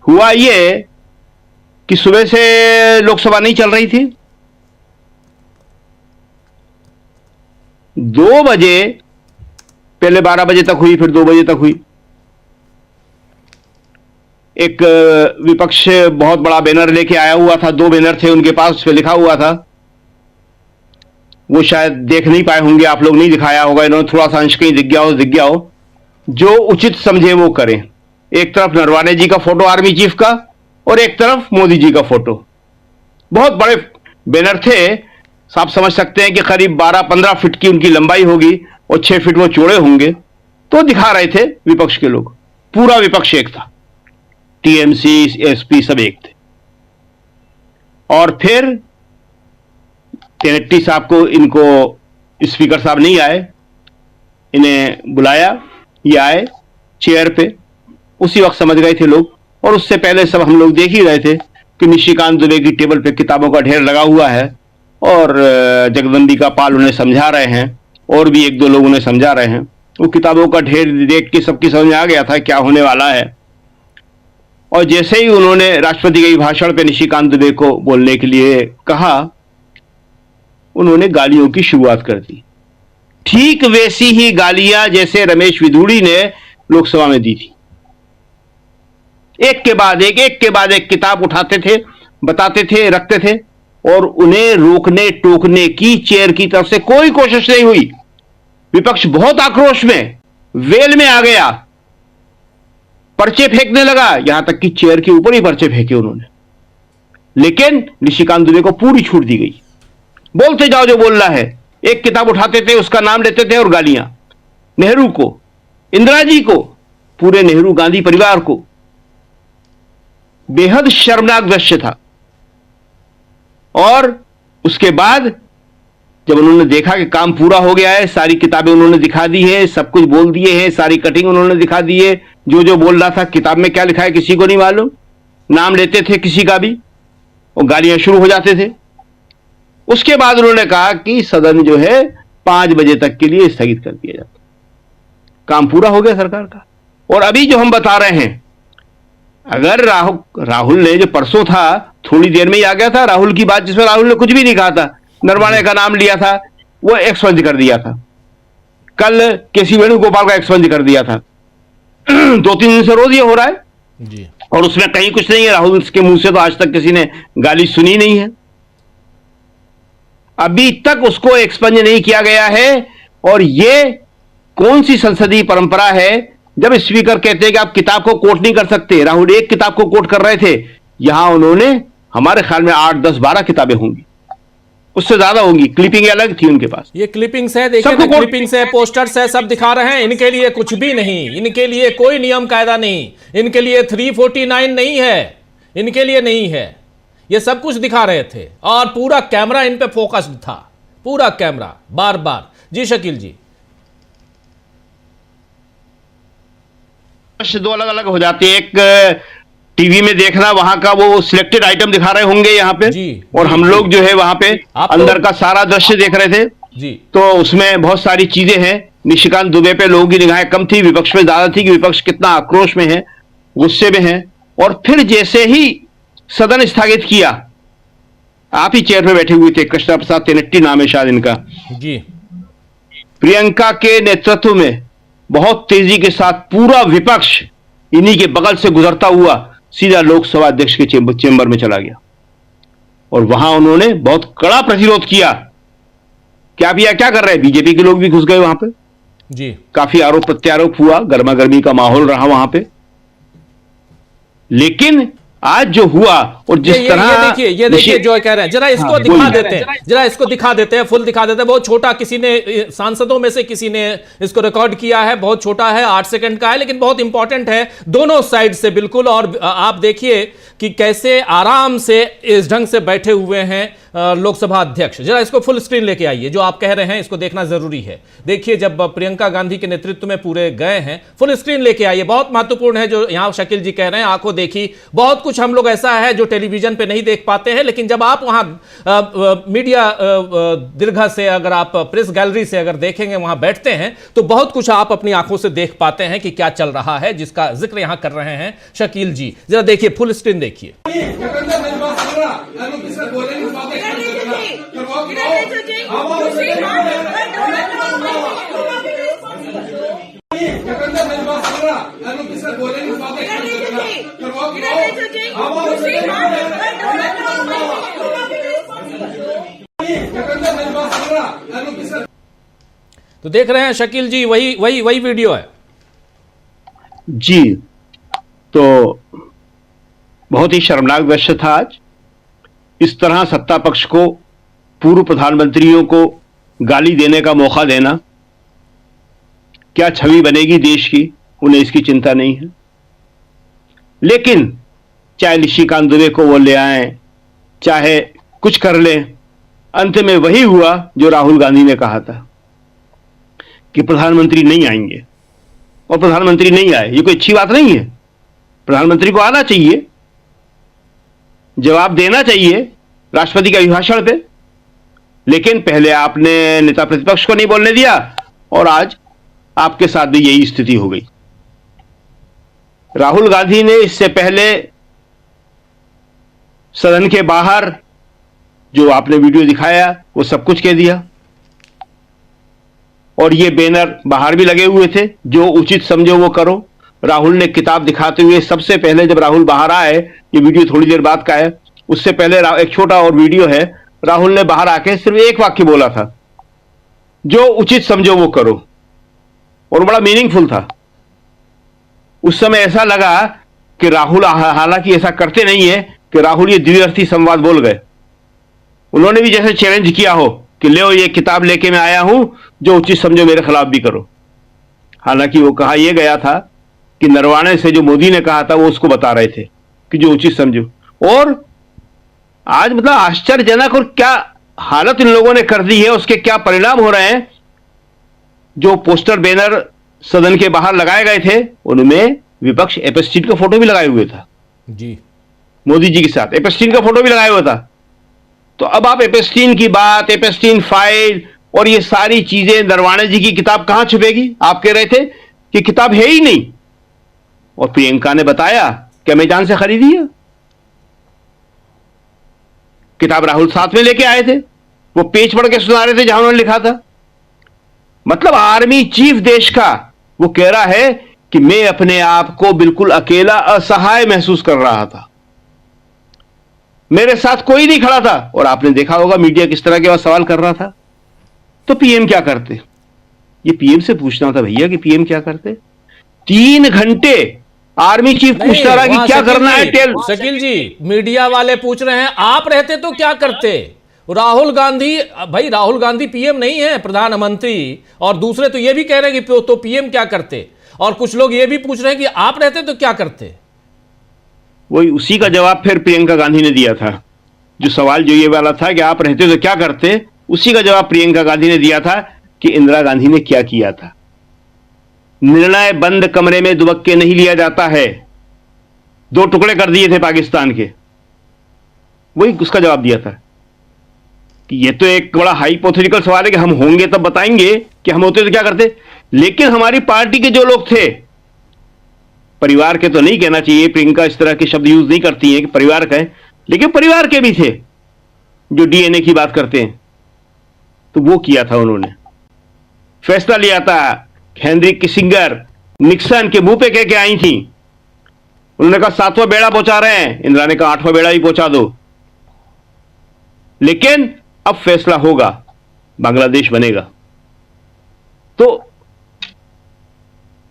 हुआ ये कि सुबह से लोकसभा नहीं चल रही थी, 2 बजे, पहले 12 बजे तक हुई, फिर 2 बजे तक हुई। एक विपक्ष बहुत बड़ा बैनर लेके आया हुआ था, 2 बैनर थे उनके पास, उस पर लिखा हुआ था, वो शायद देख नहीं पाए होंगे, आप लोग नहीं दिखाया होगा, इन्होंने थोड़ा सा अंश कहीं दिख गया हो। जो उचित समझे वो करें। एक तरफ नरवाने जी का फोटो आर्मी चीफ का और एक तरफ मोदी जी का फोटो, बहुत बड़े बैनर थे, आप समझ सकते हैं कि करीब 12-15 फीट की उनकी लंबाई होगी और 6 फीट वो चौड़े होंगे। तो दिखा रहे थे विपक्ष के लोग, पूरा विपक्ष एक था, टीएमसी, एसपी सब एक थे। और फिर तेनेट्टी साहब को, इनको स्पीकर साहब नहीं आए, इन्हें बुलाया, ये आए चेयर पे, उसी वक्त समझ गए थे लोग। और उससे पहले सब हम लोग देख ही रहे थे कि निशिकांत दुबे की टेबल पे किताबों का ढेर लगा हुआ है और जगदम्बिका पाल उन्हें समझा रहे हैं और भी 1-2 लोग उन्हें समझा रहे हैं। वो किताबों का ढेर देख के सबकी समझ में आ गया था क्या होने वाला है। और जैसे ही उन्होंने राष्ट्रपति के भाषण पे निशिकांत दुबे को बोलने के लिए कहा, उन्होंने गालियों की शुरुआत कर दी, ठीक वैसी ही गालियां जैसे रमेश विधूड़ी ने लोकसभा में दी थी। एक के बाद एक किताब उठाते थे, बताते थे, रखते थे, और उन्हें रोकने टोकने की चेयर की तरफ से कोई कोशिश नहीं हुई। विपक्ष बहुत आक्रोश में, वेल में आ गया, पर्चे फेंकने लगा, यहां तक कि चेयर के ऊपर ही पर्चे फेंके उन्होंने। लेकिन निशिकांत दुबे को पूरी छूट दी गई, बोलते जाओ जो बोलना है। एक किताब उठाते थे, उसका नाम लेते थे और गालियां, नेहरू को, इंदिरा जी को, पूरे नेहरू गांधी परिवार को। बेहद शर्मनाक दृश्य था। और उसके बाद जब उन्होंने देखा कि काम पूरा हो गया है, सारी किताबें उन्होंने दिखा दी है, सब कुछ बोल दिए हैं, सारी कटिंग उन्होंने दिखा दी है, जो जो बोल रहा था किताब में क्या लिखा है किसी को नहीं मालूम, नाम लेते थे किसी का भी और गालियां शुरू हो जाते थे। उसके बाद उन्होंने कहा कि सदन जो है 5 बजे तक के लिए स्थगित कर दिया जाता। काम पूरा हो गया सरकार का। और अभी जो हम बता रहे हैं, अगर राहुल ने, जो परसों था, थोड़ी देर में ही आ गया था राहुल की बात, जिसमें राहुल ने कुछ भी नहीं कहा था, नरवाणे का नाम लिया था, वो एक्सपंज कर दिया था। कल केसी वेणुगोपाल का एक्सपंज कर दिया था। 2-3 दिन से रोज ये हो रहा है जी। और उसमें कहीं कुछ नहीं है। राहुल के मुंह से तो आज तक किसी ने गाली सुनी नहीं है, अभी तक उसको एक्सपंज नहीं किया गया है। और ये कौन सी संसदीय परंपरा है जब स्पीकर कहते हैं कि आप किताब को कोट नहीं कर सकते। राहुल एक किताब को कोट कर रहे थे, यहां उन्होंने हमारे ख्याल में 8, 10, 12 किताबें होंगी, उससे ज्यादा होंगी। क्लिपिंग अलग थी उनके पास। ये क्लिपिंग्स है, देखिए ना, क्लिपिंग्स है, पोस्टर्स है, सब दिखा रहे हैं। इनके लिए कुछ भी नहीं, इनके लिए कोई नियम कायदा नहीं, इनके लिए 349 नहीं है, इनके लिए नहीं है। ये सब कुछ दिखा रहे थे और पूरा कैमरा इन पे फोकस्ड था, पूरा कैमरा बार बार। जी शकील जी। दो अलग अलग हो जाती है, एक टीवी में देखना, वहां का वो सिलेक्टेड आइटम दिखा रहे होंगे यहाँ पे जी, और हम लोग जो है वहां पे अंदर का सारा दृश्य देख रहे थे जी। तो उसमें बहुत सारी चीजें हैं। निशिकांत दुबे पे लोगों की निगाहें कम थी, विपक्ष में ज्यादा थी कि विपक्ष कितना आक्रोश में है, गुस्से में है। और फिर जैसे ही सदन स्थगित किया, आप ही चेयर पे बैठे हुए थे, कृष्णा प्रसाद तेनट्टी नाम है शायद इनका जी, प्रियंका के नेतृत्व में बहुत तेजी के साथ पूरा विपक्ष इन्हीं के बगल से गुजरता हुआ सीधा लोकसभा अध्यक्ष के चेंबर में चला गया और वहां उन्होंने बहुत कड़ा प्रतिरोध किया। क्या भैया क्या कर रहे हैं? बीजेपी के लोग भी घुस गए वहां पे जी। काफी आरोप प्रत्यारोप हुआ, गर्मा गर्मी का माहौल रहा वहां पे। लेकिन आज जो हुआ और जिस तरह ये देखिए जो कह रहे हैं, जरा इसको दिखा देते हैं, जरा इसको दिखा देते हैं, फुल दिखा देते हैं। बहुत छोटा, किसी ने सांसदों में से किसी ने इसको रिकॉर्ड किया है, बहुत छोटा है, 8 सेकंड का है, लेकिन बहुत इंपॉर्टेंट है दोनों साइड से बिल्कुल। और आप देखिए कि कैसे आराम से इस ढंग से बैठे हुए हैं लोकसभा अध्यक्ष। जरा इसको फुल स्क्रीन लेके आइए, जो आप कह रहे हैं इसको देखना जरूरी है। देखिए जब प्रियंका गांधी के नेतृत्व में पूरे गए हैं, फुल स्क्रीन लेके आइए, बहुत महत्वपूर्ण है जो यहां शकील जी कह रहे हैं। आंखों देखी, बहुत कुछ हम लोग ऐसा है जो टेलीविजन पे नहीं देख पाते हैं, लेकिन जब आप वहां मीडिया दीर्घा से, अगर आप प्रेस गैलरी से अगर देखेंगे, वहां बैठते हैं, तो बहुत कुछ आप अपनी आंखों से देख पाते हैं कि क्या चल रहा है, जिसका जिक्र यहां कर रहे हैं शकील जी। जरा देखिए, फुल स्क्रीन देखिए। तो देख रहे हैं शकील जी, वही वीडियो है जी। तो बहुत ही शर्मनाक दृश्य था आज। इस तरह सत्ता पक्ष को, पूर्व प्रधानमंत्रियों को गाली देने का मौका देना, क्या छवि बनेगी देश की, उन्हें इसकी चिंता नहीं है। लेकिन चाहे निशिकांत दुबे को वो ले आए, चाहे कुछ कर ले, अंत में वही हुआ जो राहुल गांधी ने कहा था कि प्रधानमंत्री नहीं आएंगे, और प्रधानमंत्री नहीं आए। ये कोई अच्छी बात नहीं है। प्रधानमंत्री को आना चाहिए, जवाब देना चाहिए राष्ट्रपति के अभिभाषण पे, लेकिन पहले आपने नेता प्रतिपक्ष को नहीं बोलने दिया और आज आपके साथ भी यही स्थिति हो गई। राहुल गांधी ने इससे पहले सदन के बाहर जो आपने वीडियो दिखाया वो सब कुछ कह दिया, और ये बैनर बाहर भी लगे हुए थे, जो उचित समझो वो करो। राहुल ने किताब दिखाते हुए सबसे पहले, जब राहुल बाहर आए, ये वीडियो थोड़ी देर बाद का है, उससे पहले एक छोटा और वीडियो है, राहुल ने बाहर आके सिर्फ एक वाक्य बोला था, जो उचित समझो वो करो, और बड़ा मीनिंगफुल था। उस समय ऐसा लगा कि राहुल, हालांकि ऐसा करते नहीं है, कि राहुल ये द्विअर्थी संवाद बोल गए। उन्होंने भी जैसे चैलेंज किया हो कि ले ये किताब लेके मैं आया हूं, जो उचित समझो मेरे खिलाफ भी करो। हालांकि वो कहा यह गया था कि नरवाणे से जो मोदी ने कहा था वो उसको बता रहे थे कि जो उचित समझो। और आज मतलब आश्चर्यजनक, और क्या हालत इन लोगों ने कर दी है, उसके क्या परिणाम हो रहे हैं। जो पोस्टर बैनर सदन के बाहर लगाए गए थे, उनमें विपक्ष एपेस्टीन का फोटो भी लगाए हुए था जी, मोदी जी के साथ एपेस्टीन का फोटो भी लगाया हुआ था। तो अब आप एपेस्टीन की बात, एपेस्टीन फाइल और ये सारी चीजें, नरवाणे जी की किताब कहां छुपेगी? आप कह रहे थे कि किताब है ही नहीं, और प्रियंका ने बताया कि अमेज़न से खरीदी है किताब। राहुल साथ में लेके आए थे, वो पेज पढ़ के सुना रहे थे जहां उन्होंने लिखा था। मतलब आर्मी चीफ देश का वो कह रहा है कि मैं अपने आप को बिल्कुल अकेला असहाय महसूस कर रहा था, मेरे साथ कोई नहीं खड़ा था। और आपने देखा होगा मीडिया किस तरह के बाद सवाल कर रहा था। तो पीएम क्या करते? ये पीएम से पूछना था भैया कि पीएम क्या करते। 3 घंटे आर्मी चीफ पूछता रहा कि क्या करना है। शकील जी, मीडिया वाले पूछ रहे हैं आप रहते तो क्या करते। राहुल गांधी, भाई राहुल गांधी पीएम नहीं है, प्रधानमंत्री। और दूसरे तो ये भी कह रहे हैं कि तो पीएम क्या करते। और कुछ लोग ये भी पूछ रहे हैं कि आप रहते तो क्या करते। वही उसी का जवाब फिर प्रियंका गांधी ने दिया था। जो सवाल जो ये वाला था कि आप रहते तो क्या करते, उसी का जवाब प्रियंका गांधी ने दिया था कि इंदिरा गांधी ने क्या किया था। निर्णय बंद कमरे में दुबक के नहीं लिया जाता है। 2 टुकड़े कर दिए थे पाकिस्तान के, वही उसका जवाब दिया था कि ये तो एक बड़ा हाइपोथेटिकल सवाल है कि हम होंगे तब बताएंगे कि हम होते तो क्या करते। लेकिन हमारी पार्टी के जो लोग थे, परिवार के तो नहीं कहना चाहिए, प्रियंका इस तरह के शब्द यूज नहीं करती हैं कि परिवार का है, लेकिन परिवार के भी थे जो डीएनए की बात करते हैं। तो वो किया था उन्होंने, फैसला लिया था। हेनरी किसिंगर निक्सन के मुंह पे कह के आई थी, उन्होंने कहा 7वां बेड़ा पहुंचा रहे हैं, इंदिरा ने कहा 8वां बेड़ा ही पहुंचा दो। लेकिन अब फैसला होगा, बांग्लादेश बनेगा। तो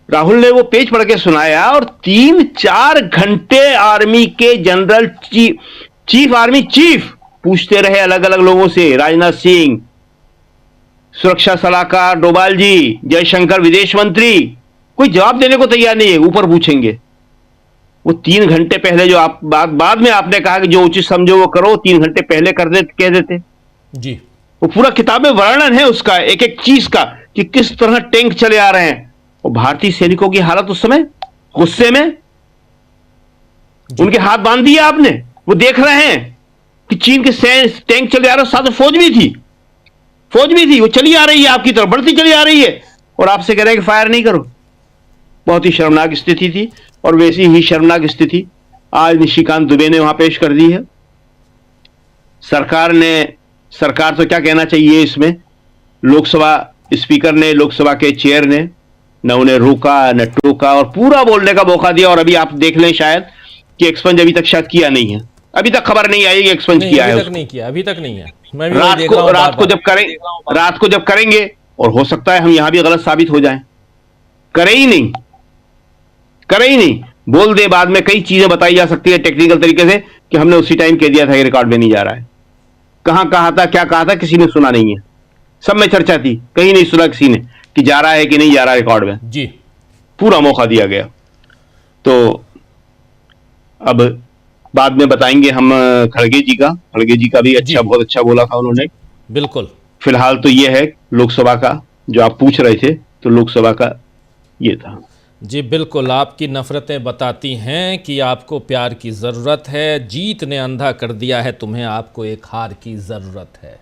राहुल ने वो पेज पढ़ के सुनाया और 3-4 घंटे आर्मी के जनरल चीफ आर्मी चीफ पूछते रहे अलग अलग लोगों से। राजनाथ सिंह, सुरक्षा सलाहकार डोभाल जी, जयशंकर विदेश मंत्री, कोई जवाब देने को तैयार नहीं है, ऊपर पूछेंगे। वो 3 घंटे पहले जो आप बाद में आपने कहा कि जो उचित समझो वो करो, 3 घंटे पहले कर दे कह देते जी। वो पूरा किताब में वर्णन है उसका, एक एक चीज का, कि किस तरह टैंक चले आ रहे हैं। और भारतीय सैनिकों की हालत उस समय गुस्से में, उनके हाथ बांध दिए आपने। वो देख रहे हैं कि चीन के टैंक चले आ रहे, साथ फौज भी थी, वो चली आ रही है आपकी तरफ, बढ़ती चली आ रही है, और आपसे कह रहे हैं कि फायर नहीं करो। बहुत ही शर्मनाक स्थिति थी। और वैसी ही शर्मनाक स्थिति आज निशिकांत दुबे ने वहां पेश कर दी है। सरकार तो क्या कहना चाहिए इसमें, लोकसभा स्पीकर ने, लोकसभा के चेयर ने न उन्हें रोका न टोका और पूरा बोलने का मौका दिया। और अभी आप देख लें शायद कि एक्सपंज अभी तक शायद किया नहीं है, अभी तक खबर नहीं आई कि एक्सपंज किया है। अभी तक नहीं है। मैं भी रात को जब करेंगे, और हो सकता है हम यहां भी गलत साबित हो जाएं, करे ही नहीं, बोल दे। बाद में कई चीजें बताई जा सकती है टेक्निकल तरीके से कि हमने उसी टाइम कह दिया था कि रिकॉर्ड में नहीं जा रहा है। कहां कहा था, क्या कहा था, किसी ने सुना नहीं है। सब में चर्चा थी, कहीं नहीं सुना किसी ने कि जा रहा है कि नहीं जा रहा रिकॉर्ड में जी। पूरा मौका दिया गया। तो अब बाद में बताएंगे हम खड़गे जी का भी अच्छा, बहुत अच्छा बोला था उन्होंने। बिल्कुल। फिलहाल तो ये है लोकसभा का जो आप पूछ रहे थे, तो लोकसभा का ये था। जी बिल्कुल, आपकी नफरतें बताती हैं कि आपको प्यार की ज़रूरत है, जीत ने अंधा कर दिया है तुम्हें, आपको एक हार की ज़रूरत है।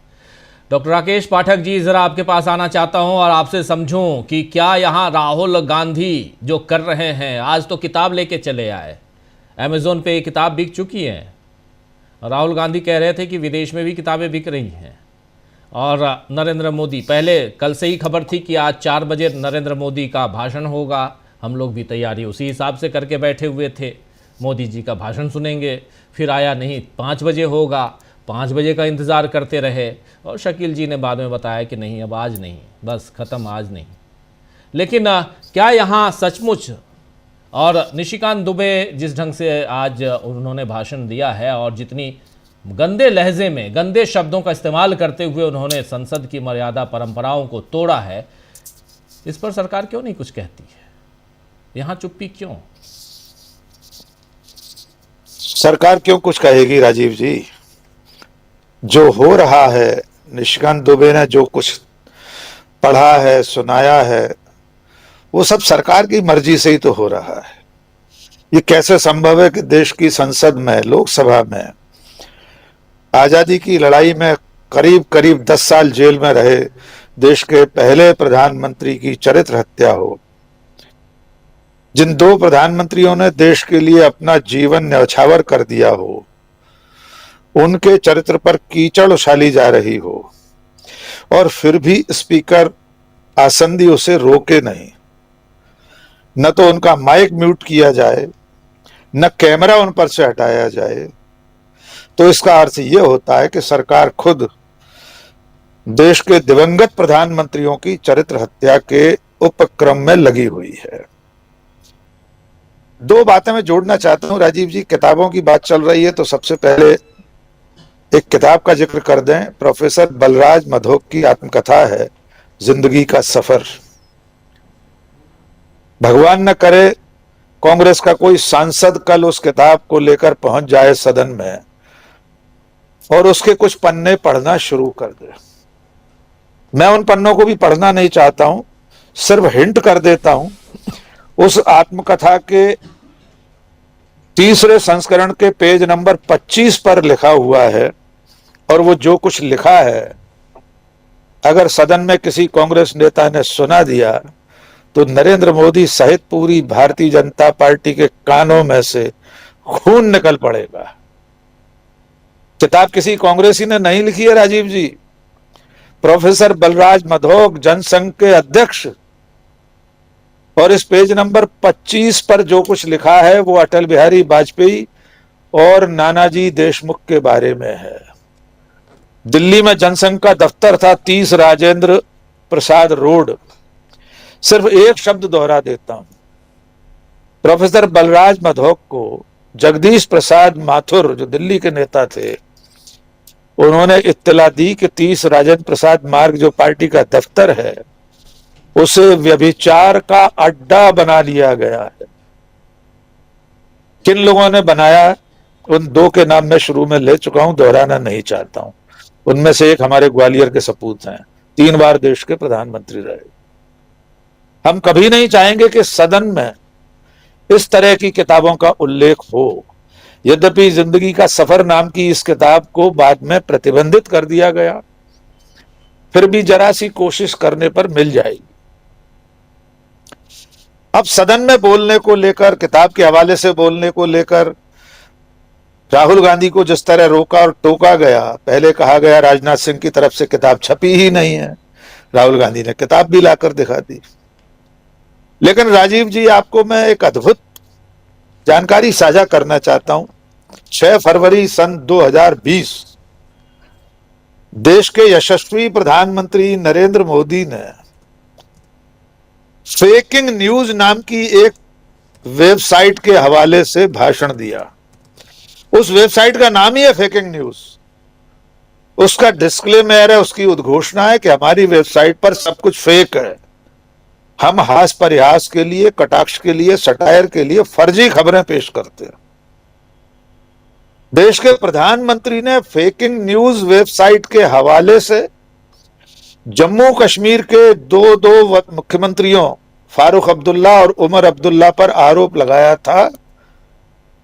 डॉक्टर राकेश पाठक जी, ज़रा आपके पास आना चाहता हूं और आपसे समझूं कि क्या यहाँ राहुल गांधी जो कर रहे हैं, आज तो किताब लेके चले आए, अमेज़ोन पे किताब बिक चुकी है। राहुल गांधी कह रहे थे कि विदेश में भी किताबें बिक रही हैं। और नरेंद्र मोदी, पहले कल से ही खबर थी कि आज 4 बजे नरेंद्र मोदी का भाषण होगा, हम लोग भी तैयारी उसी हिसाब से करके बैठे हुए थे, मोदी जी का भाषण सुनेंगे। फिर आया नहीं, 5 बजे होगा, 5 बजे का इंतज़ार करते रहे। और शकील जी ने बाद में बताया कि नहीं, अब आज नहीं, बस ख़त्म, आज नहीं। लेकिन क्या यहाँ सचमुच, और निशिकांत दुबे जिस ढंग से आज उन्होंने भाषण दिया है और जितनी गंदे लहजे में, गंदे शब्दों का इस्तेमाल करते हुए उन्होंने संसद की मर्यादा परंपराओं को तोड़ा है, इस पर सरकार क्यों नहीं कुछ कहती है? यहाँ चुप्पी क्यों? सरकार क्यों कुछ कहेगी राजीव जी? जो हो रहा है, निशिकांत दुबे ने जो कुछ पढ़ा है, सुनाया है, वो सब सरकार की मर्जी से ही तो हो रहा है। ये कैसे संभव है कि देश की संसद में, लोकसभा में, आजादी की लड़ाई में करीब करीब 10 साल जेल में रहे देश के पहले प्रधानमंत्री की चरित्र हत्या हो, जिन 2 प्रधानमंत्रियों ने देश के लिए अपना जीवन न्यौछावर कर दिया हो, उनके चरित्र पर कीचड़ उछाली जा रही हो, और फिर भी स्पीकर आसंदी उसे रोके नहीं। न तो उनका माइक म्यूट किया जाए, न कैमरा उन पर से हटाया जाए, तो इसका अर्थ यह होता है कि सरकार खुद देश के दिवंगत प्रधानमंत्रियों की चरित्र हत्या के उपक्रम में लगी हुई है। दो बातें मैं जोड़ना चाहता हूं राजीव जी। किताबों की बात चल रही है तो सबसे पहले एक किताब का जिक्र कर दें। प्रोफेसर बलराज मधोक की आत्मकथा है जिंदगी का सफर। भगवान न करे कांग्रेस का कोई सांसद कल उस किताब को लेकर पहुंच जाए सदन में और उसके कुछ पन्ने पढ़ना शुरू कर दे। मैं उन पन्नों को भी पढ़ना नहीं चाहता हूं, सिर्फ हिंट कर देता हूं। उस आत्मकथा के तीसरे संस्करण के पेज नंबर 25 पर लिखा हुआ है, और वो जो कुछ लिखा है अगर सदन में किसी कांग्रेस नेता ने सुना दिया तो नरेंद्र मोदी सहित पूरी भारतीय जनता पार्टी के कानों में से खून निकल पड़ेगा। किताब किसी कांग्रेसी ने नहीं लिखी है राजीव जी। प्रोफेसर बलराज मधोक जनसंघ के अध्यक्ष, और इस पेज नंबर 25 पर जो कुछ लिखा है वो अटल बिहारी वाजपेयी और नानाजी देशमुख के बारे में है। दिल्ली में जनसंघ का दफ्तर था 30 राजेंद्र प्रसाद रोड। सिर्फ एक शब्द दोहरा देता हूं। प्रोफेसर बलराज मधोक को जगदीश प्रसाद माथुर जो दिल्ली के नेता थे, उन्होंने इत्तला दी कि 30 राजेंद्र प्रसाद मार्ग जो पार्टी का दफ्तर है उसे व्यभिचार का अड्डा बना लिया गया है। किन लोगों ने बनाया, उन दो के नाम मैं शुरू में ले चुका हूं, दोहराना नहीं चाहता हूं। उनमें से एक हमारे ग्वालियर के सपूत हैं, 3 बार देश के प्रधानमंत्री रहे। हम कभी नहीं चाहेंगे कि सदन में इस तरह की किताबों का उल्लेख हो। यद्यपि जिंदगी का सफर नाम की इस किताब को बाद में प्रतिबंधित कर दिया गया, फिर भी जरा सी कोशिश करने पर मिल जाएगी। अब सदन में बोलने को लेकर, किताब के हवाले से बोलने को लेकर राहुल गांधी को जिस तरह रोका और टोका गया, पहले कहा गया राजनाथ सिंह की तरफ से किताब छपी ही नहीं है, राहुल गांधी ने किताब भी लाकर दिखा दी। लेकिन राजीव जी, आपको मैं एक अद्भुत जानकारी साझा करना चाहता हूं। 6 फरवरी सन 2020 देश के यशस्वी प्रधानमंत्री नरेंद्र मोदी ने फेकिंग न्यूज नाम की एक वेबसाइट के हवाले से भाषण दिया। उस वेबसाइट का नाम ही है फेकिंग न्यूज। उसका डिस्क्लेमर है, उसकी उद्घोषणा है कि हमारी वेबसाइट पर सब कुछ फेक है। हम हास परिहास के लिए, कटाक्ष के लिए, सटायर के लिए फर्जी खबरें पेश करते हैं। देश के प्रधानमंत्री ने फेकिंग न्यूज वेबसाइट के हवाले से जम्मू कश्मीर के दो मुख्यमंत्रियों फारूक अब्दुल्ला और उमर अब्दुल्ला पर आरोप लगाया था।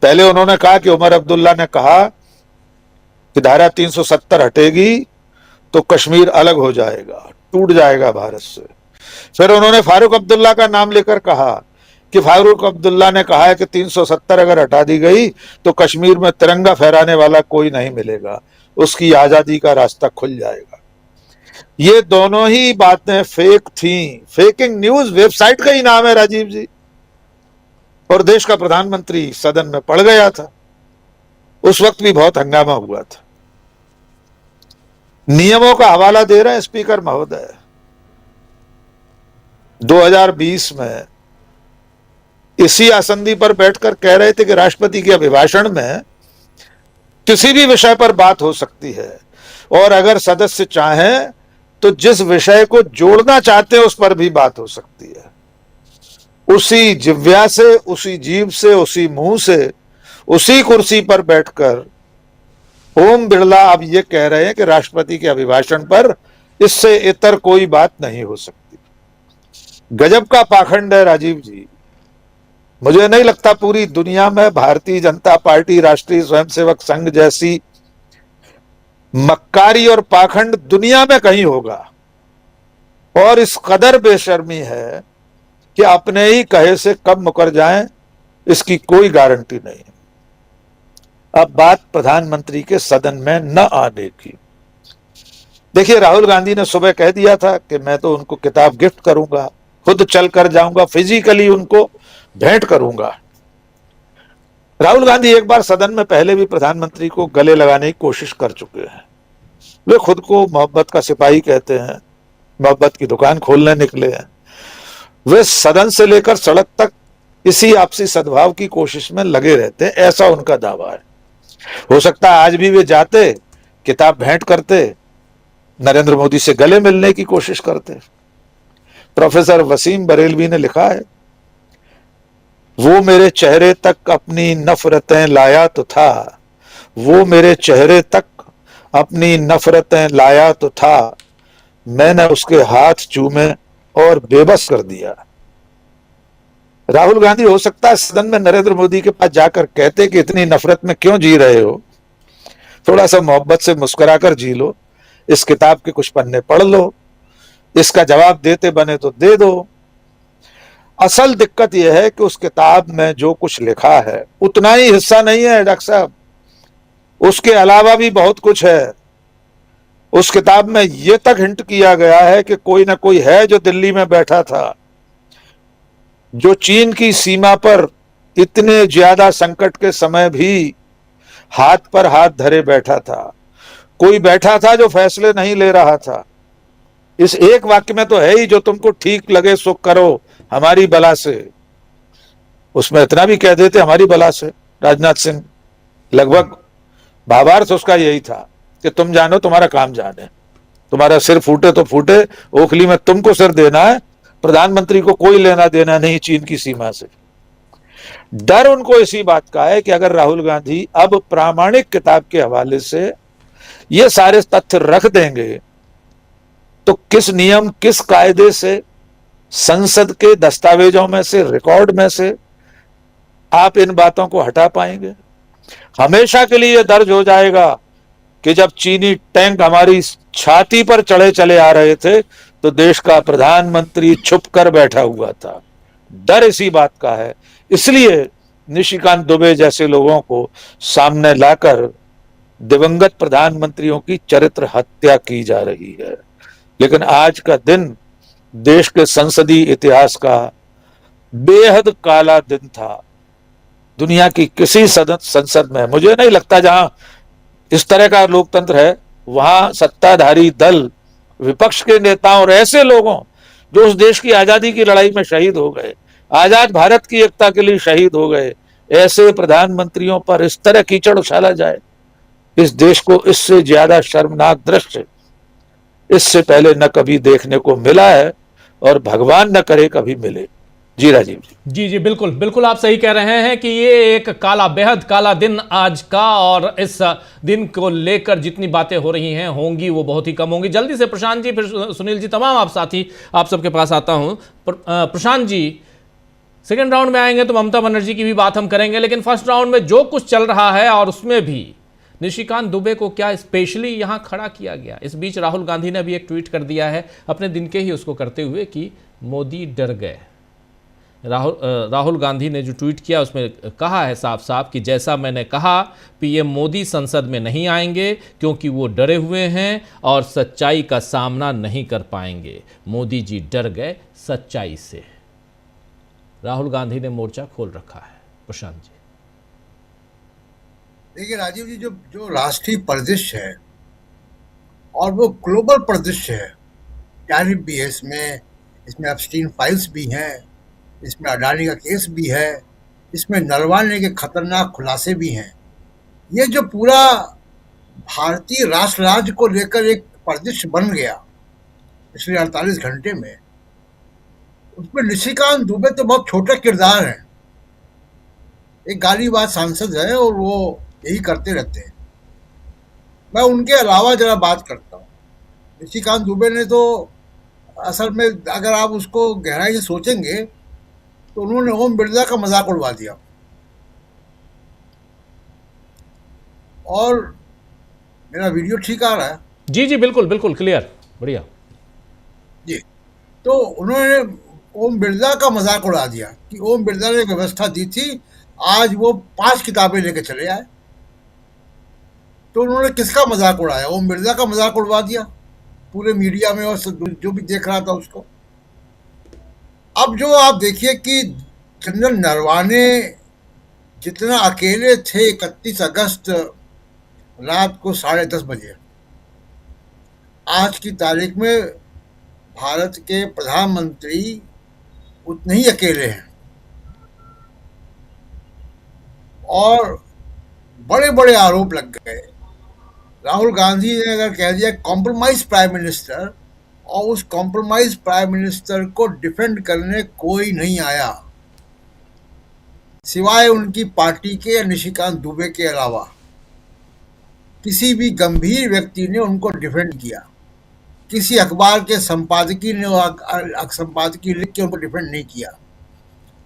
पहले उन्होंने कहा कि उमर अब्दुल्ला ने कहा कि धारा 370 हटेगी तो कश्मीर अलग हो जाएगा, टूट जाएगा भारत से। फिर उन्होंने फारूक अब्दुल्ला का नाम लेकर कहा कि फारूक अब्दुल्ला ने कहा है कि 370 अगर हटा दी गई तो कश्मीर में तिरंगा फहराने वाला कोई नहीं मिलेगा, उसकी आजादी का रास्ता खुल जाएगा। ये दोनों ही बातें फेक थी। फेकिंग न्यूज वेबसाइट का ही नाम है राजीव जी। और देश का प्रधानमंत्री सदन में पड़ गया था। उस वक्त भी बहुत हंगामा हुआ था। नियमों का हवाला दे रहे हैं स्पीकर महोदय। 2020 में इसी आसंदी पर बैठकर कह रहे थे कि राष्ट्रपति के अभिभाषण में किसी भी विषय पर बात हो सकती है, और अगर सदस्य चाहें तो जिस विषय को जोड़ना चाहते हैं उस पर भी बात हो सकती है। उसी जिह्वा से, उसी जीभ से, उसी मुंह से, उसी कुर्सी पर बैठकर ओम बिरला अब ये कह रहे हैं कि राष्ट्रपति के अभिभाषण पर इससे इतर कोई बात नहीं हो सकती। गजब का पाखंड है राजीव जी। मुझे नहीं लगता पूरी दुनिया में भारतीय जनता पार्टी, राष्ट्रीय स्वयंसेवक संघ जैसी मक्कारी और पाखंड दुनिया में कहीं होगा। और इस कदर बेशर्मी है कि अपने ही कहे से कब मुकर जाएं, इसकी कोई गारंटी नहीं। अब बात प्रधानमंत्री के सदन में न आने की। देखिए, राहुल गांधी ने सुबह कह दिया था कि मैं तो उनको किताब गिफ्ट करूंगा, खुद चल कर जाऊंगा, फिजिकली उनको भेंट करूंगा। राहुल गांधी एक बार सदन में पहले भी प्रधानमंत्री को गले लगाने की कोशिश कर चुके हैं। वे खुद को मोहब्बत का सिपाही कहते हैं, मोहब्बत की दुकान खोलने निकले हैं। वे सदन से लेकर सड़क तक इसी आपसी सद्भाव की कोशिश में लगे रहते हैं, ऐसा उनका दावा है। हो सकता है आज भी वे जाते, किताब भेंट करते, नरेंद्र मोदी से गले मिलने की कोशिश करते। प्रोफेसर वसीम बरेलवी ने लिखा है, वो मेरे चेहरे तक अपनी नफरतें लाया तो था, वो मेरे चेहरे तक अपनी नफरतें लाया तो था, मैंने उसके हाथ चूमे और बेबस कर दिया। राहुल गांधी हो सकता है सदन में नरेंद्र मोदी के पास जाकर कहते कि इतनी नफरत में क्यों जी रहे हो, थोड़ा सा मोहब्बत से मुस्कुराकर जी लो, इस किताब के कुछ पन्ने पढ़ लो, इसका जवाब देते बने तो दे दो। असल दिक्कत यह है कि उस किताब में जो कुछ लिखा है उतना ही हिस्सा नहीं है डॉक्टर साहब, उसके अलावा भी बहुत कुछ है। उस किताब में यह तक हिंट किया गया है कि कोई ना कोई है जो दिल्ली में बैठा था, जो चीन की सीमा पर इतने ज्यादा संकट के समय भी हाथ पर हाथ धरे बैठा था। कोई बैठा था जो फैसले नहीं ले रहा था। इस एक वाक्य में तो है ही, जो तुमको ठीक लगे सो करो हमारी बला से। उसमें इतना भी कह देते हमारी बला से राजनाथ सिंह, लगभग भावार्थ उसका यही था कि तुम जानो तुम्हारा काम जाने, तुम्हारा सिर फूटे तो फूटे, ओखली में तुमको सिर देना है, प्रधानमंत्री को कोई लेना देना नहीं चीन की सीमा से। डर उनको इसी बात का है कि अगर राहुल गांधी अब प्रामाणिक किताब के हवाले से ये सारे तथ्य रख देंगे तो किस नियम किस कायदे से, संसद के दस्तावेजों में से, रिकॉर्ड में से आप इन बातों को हटा पाएंगे। हमेशा के लिए दर्ज हो जाएगा कि जब चीनी टैंक हमारी छाती पर चढ़े चले आ रहे थे तो देश का प्रधानमंत्री छुप कर बैठा हुआ था। डर इसी बात का है, इसलिए निशिकांत दुबे जैसे लोगों को सामने लाकर दिवंगत प्रधानमंत्रियों की चरित्र हत्या की जा रही है। लेकिन आज का दिन देश के संसदीय इतिहास का बेहद काला दिन था। दुनिया की किसी संसद में मुझे नहीं लगता जहां इस तरह का लोकतंत्र है वहां सत्ताधारी दल, विपक्ष के नेताओं और ऐसे लोगों जो उस देश की आजादी की लड़ाई में शहीद हो गए, आजाद भारत की एकता के लिए शहीद हो गए, ऐसे प्रधानमंत्रियों पर इस तरह कीचड़ उछाला जाए, इस देश को इससे ज्यादा शर्मनाक दृश्य इससे पहले न कभी देखने को मिला है और भगवान न करे कभी मिले। जी राजीव जी। जी बिल्कुल बिल्कुल आप सही कह रहे हैं कि ये एक काला, बेहद काला दिन आज का, और इस दिन को लेकर जितनी बातें हो रही हैं होंगी वो बहुत ही कम होंगी। जल्दी से प्रशांत जी, फिर सुनील जी, तमाम आप साथी आप सबके पास आता हूं। प्रशांत जी, सेकेंड राउंड में आएंगे तो ममता बनर्जी की भी बात हम करेंगे, लेकिन फर्स्ट राउंड में जो कुछ चल रहा है और उसमें भी निशिकांत दुबे को क्या स्पेशली यहां खड़ा किया गया। इस बीच राहुल गांधी ने भी एक ट्वीट कर दिया है अपने दिन के ही उसको करते हुए कि मोदी डर गए। राहुल गांधी ने जो ट्वीट किया उसमें कहा है साफ साफ कि जैसा मैंने कहा, पीएम मोदी संसद में नहीं आएंगे क्योंकि वो डरे हुए हैं और सच्चाई का सामना नहीं कर पाएंगे। मोदी जी डर गए सच्चाई से। राहुल गांधी ने मोर्चा खोल रखा है। प्रशांत जी, देखिए राजीव जी, जो राष्ट्रीय परिदृश्य है और वो ग्लोबल परिदृश्य है, टैरिफ भी है इसमें अपस्ट्रीम फाइल्स भी हैं, इसमें अडानी का केस भी है, इसमें नरवाने के खतरनाक खुलासे भी हैं। ये जो पूरा भारतीय राष्ट्र राज्य को लेकर एक परिदृश्य बन गया पिछले 48 घंटे में, उसमें निशिकांत दुबे तो बहुत छोटा किरदार है, एक गालीबाज सांसद है और वो यही करते रहते हैं। मैं उनके अलावा जरा बात करता हूँ। निशिकांत दुबे ने तो असल में अगर आप उसको गहराई से सोचेंगे तो उन्होंने ओम बिरला का मजाक उड़वा दिया। और मेरा वीडियो ठीक आ रहा है? जी जी बिल्कुल बिल्कुल क्लियर, बढ़िया जी। तो उन्होंने ओम बिरला का मजाक उड़ा दिया कि ओम बिरला ने व्यवस्था दी थी, आज वो 5 किताबें लेके चले आए। तो उन्होंने किसका मजाक उड़ाया? ओम बिरला का मजाक उड़वा दिया पूरे मीडिया में और जो भी देख रहा था उसको। अब जो आप देखिए कि जनरल नरवाने जितना अकेले थे 31 अगस्त रात को 10:30 बजे, आज की तारीख में भारत के प्रधानमंत्री उतने ही अकेले हैं और बड़े बड़े आरोप लग गए। राहुल गांधी ने अगर कह दिया कॉम्प्रोमाइज प्राइम मिनिस्टर, और उस कॉम्प्रोमाइज प्राइम मिनिस्टर को डिफेंड करने कोई नहीं आया सिवाय उनकी पार्टी के या निशिकांत दुबे के अलावा। किसी भी गंभीर व्यक्ति ने उनको डिफेंड किया, किसी अखबार के संपादकीय लिख के उनको डिफेंड नहीं किया,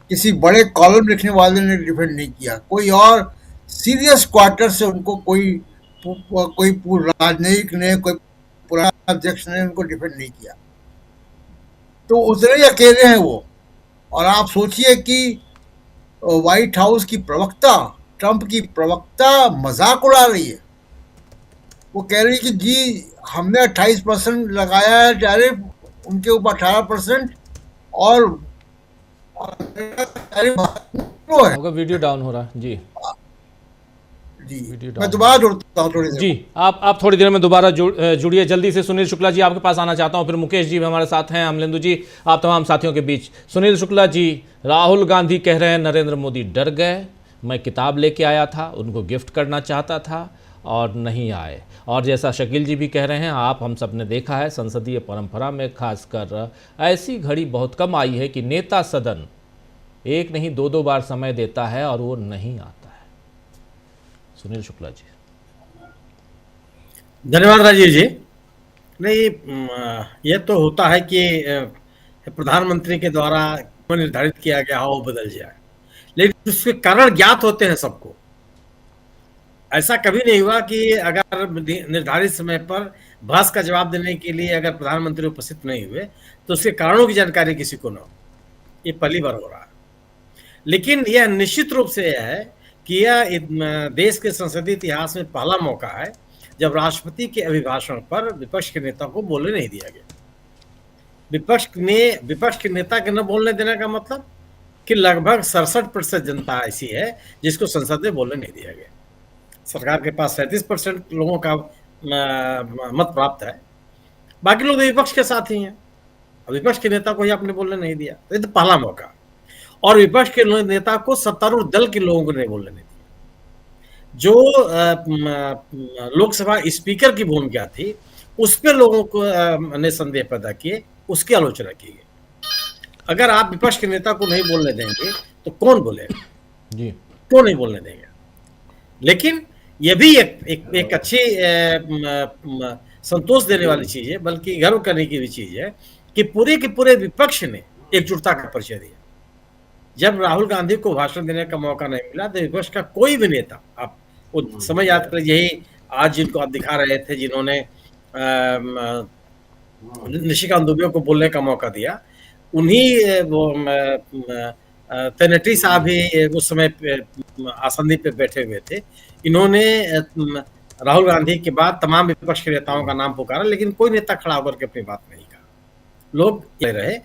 किसी बड़े कॉलम लिखने वाले ने डिफेंड नहीं किया, कोई और सीरियस क्वार्टर से उनको कोई राजनयिक ने, कोई पुराना अध्यक्ष ने उनको डिफेंड नहीं किया। तो उतने ही अकेले हैं वो। और आप सोचिए कि व्हाइट हाउस की प्रवक्ता, ट्रंप की प्रवक्ता मजाक उड़ा रही है। वो कह रही है कि जी हमने 28% लगाया है टैरिफ, उनके ऊपर 18% और होगा। वीडियो डाउन हो रहा है जी। मैं दोबारा जुड़ता हूँ थोड़ी देर जी। आप थोड़ी देर में दोबारा जुड़िए जल्दी से। सुनील शुक्ला जी आपके पास आना चाहता हूं, फिर मुकेश जी भी हमारे साथ हैं, अमलेंदु जी, आप तमाम साथियों के बीच। सुनील शुक्ला जी, राहुल गांधी कह रहे हैं नरेंद्र मोदी डर गए, मैं किताब लेके आया था, उनको गिफ्ट करना चाहता था और नहीं आए। और जैसा शकील जी भी कह रहे हैं, आप हम सब ने देखा है संसदीय परंपरा में खासकर ऐसी घड़ी बहुत कम आई है कि नेता सदन एक नहीं दो बार समय देता है और वो नहीं आता है। सुनील शुक्ला जी। धन्यवाद राजीव जी। नहीं, यह तो होता है कि प्रधानमंत्री के द्वारा निर्धारित किया गया हो वो बदल जाए, लेकिन उसके कारण ज्ञात होते हैं सबको। ऐसा कभी नहीं हुआ कि अगर निर्धारित समय पर बहस का जवाब देने के लिए अगर प्रधानमंत्री उपस्थित नहीं हुए तो उसके कारणों की जानकारी किसी को न हो। ये पहली बार हो रहा है। लेकिन यह निश्चित रूप से है कि यह देश के संसदीय इतिहास में पहला मौका है जब राष्ट्रपति के अभिभाषण पर विपक्ष के नेता को बोलने नहीं दिया गया। विपक्ष के नेता के न बोलने देने का मतलब कि लगभग 67% जनता ऐसी है जिसको संसद में बोलने नहीं दिया गया। सरकार के पास 37% लोगों का मत प्राप्त है, बाकी लोग विपक्ष के साथ ही हैं। विपक्ष के नेता को ही आपने बोलने नहीं दिया, तो ये तो पहला मौका। और विपक्ष के नेता को सत्तारूढ़ दल के लोगों को नहीं बोलने नहीं दिया। जो लोकसभा स्पीकर की भूमिका थी उस पर लोगों को ने संदेह पैदा किए, उसकी आलोचना की गई। अगर आप विपक्ष के नेता को नहीं बोलने देंगे तो कौन बोलेगा जी? क्यों नहीं बोलने देंगे? लेकिन यह भी एक अच्छी संतोष देने वाली चीज है, बल्कि गर्व करने की भी चीज है कि पूरे के पूरे विपक्ष ने एकजुटता का परिचय दिया। जब राहुल गांधी को भाषण देने का मौका नहीं मिला तो विपक्ष का कोई भी नेता, आप वो समय याद करें, यही आज जिनको आप दिखा रहे थे जिन्होंने निशिकांत दुबे को बोलने का मौका दिया, उन्हीं वो तेनेटी साहब ही उस समय आसंदी पे बैठे हुए थे। इन्होंने राहुल गांधी के बाद तमाम विपक्ष के नेताओं का नाम पुकारा, लेकिन कोई नेता खड़ा होकर के अपनी बात नहीं कहा। लोग रहे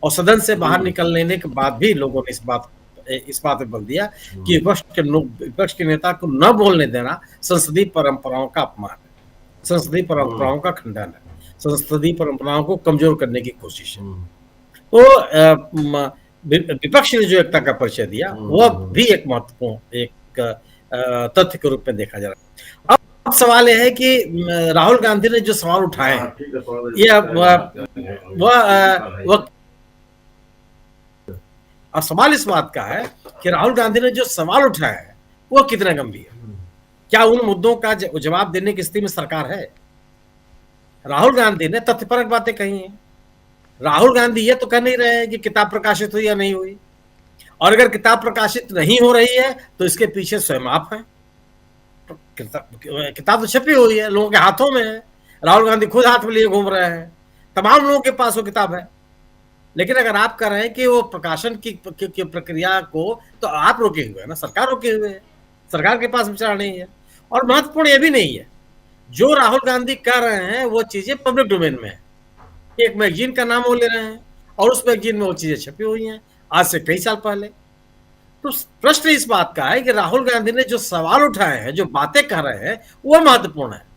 और सदन से बाहर निकलने के बाद भी लोगों ने इस बात पे बल दिया कि विपक्ष के नेता को न बोलने देना संसदीय परंपराओं का अपमान है, संसदीय परंपराओं का खंडन है, संसदीय परंपराओं को कमजोर करने की कोशिश है। तो विपक्ष ने जो एकता का परिचय दिया वह भी एक महत्वपूर्ण एक तथ्य के रूप में देखा जा रहा है। अब सवाल यह है कि राहुल गांधी ने जो सवाल उठाए हैं, वह अब सवाल इस बात का है कि राहुल गांधी ने जो सवाल उठाया है वो कितना गंभीर है। क्या उन मुद्दों का जवाब देने की स्थिति में सरकार है? राहुल गांधी ने तथ्यपरक बातें कही हैं। राहुल गांधी ये तो कह नहीं रहे हैं कि किताब प्रकाशित हुई या नहीं हुई, और अगर किताब प्रकाशित नहीं हो रही है तो इसके पीछे स्वयं आप हैं। किताब तो छपी हुई है, लोगों के हाथों में है, राहुल गांधी खुद हाथ में लिए घूम रहे हैं, तमाम लोगों के पास वो किताब है। लेकिन अगर आप कह रहे हैं कि वो प्रकाशन की प्रक्रिया को तो आप रोके हुए हैं ना, सरकार रोके हुए है, सरकार के पास विचार नहीं है। और महत्वपूर्ण ये भी नहीं है, जो राहुल गांधी कह रहे हैं वो चीजें पब्लिक डोमेन में है। एक मैगजीन का नाम वो ले रहे हैं और उस मैगजीन में वो चीजें छपी हुई हैं आज से कई साल पहले। तो प्रश्न इस बात का है कि राहुल गांधी ने जो सवाल उठाए हैं, जो बातें कर रहे हैं, वो महत्वपूर्ण है।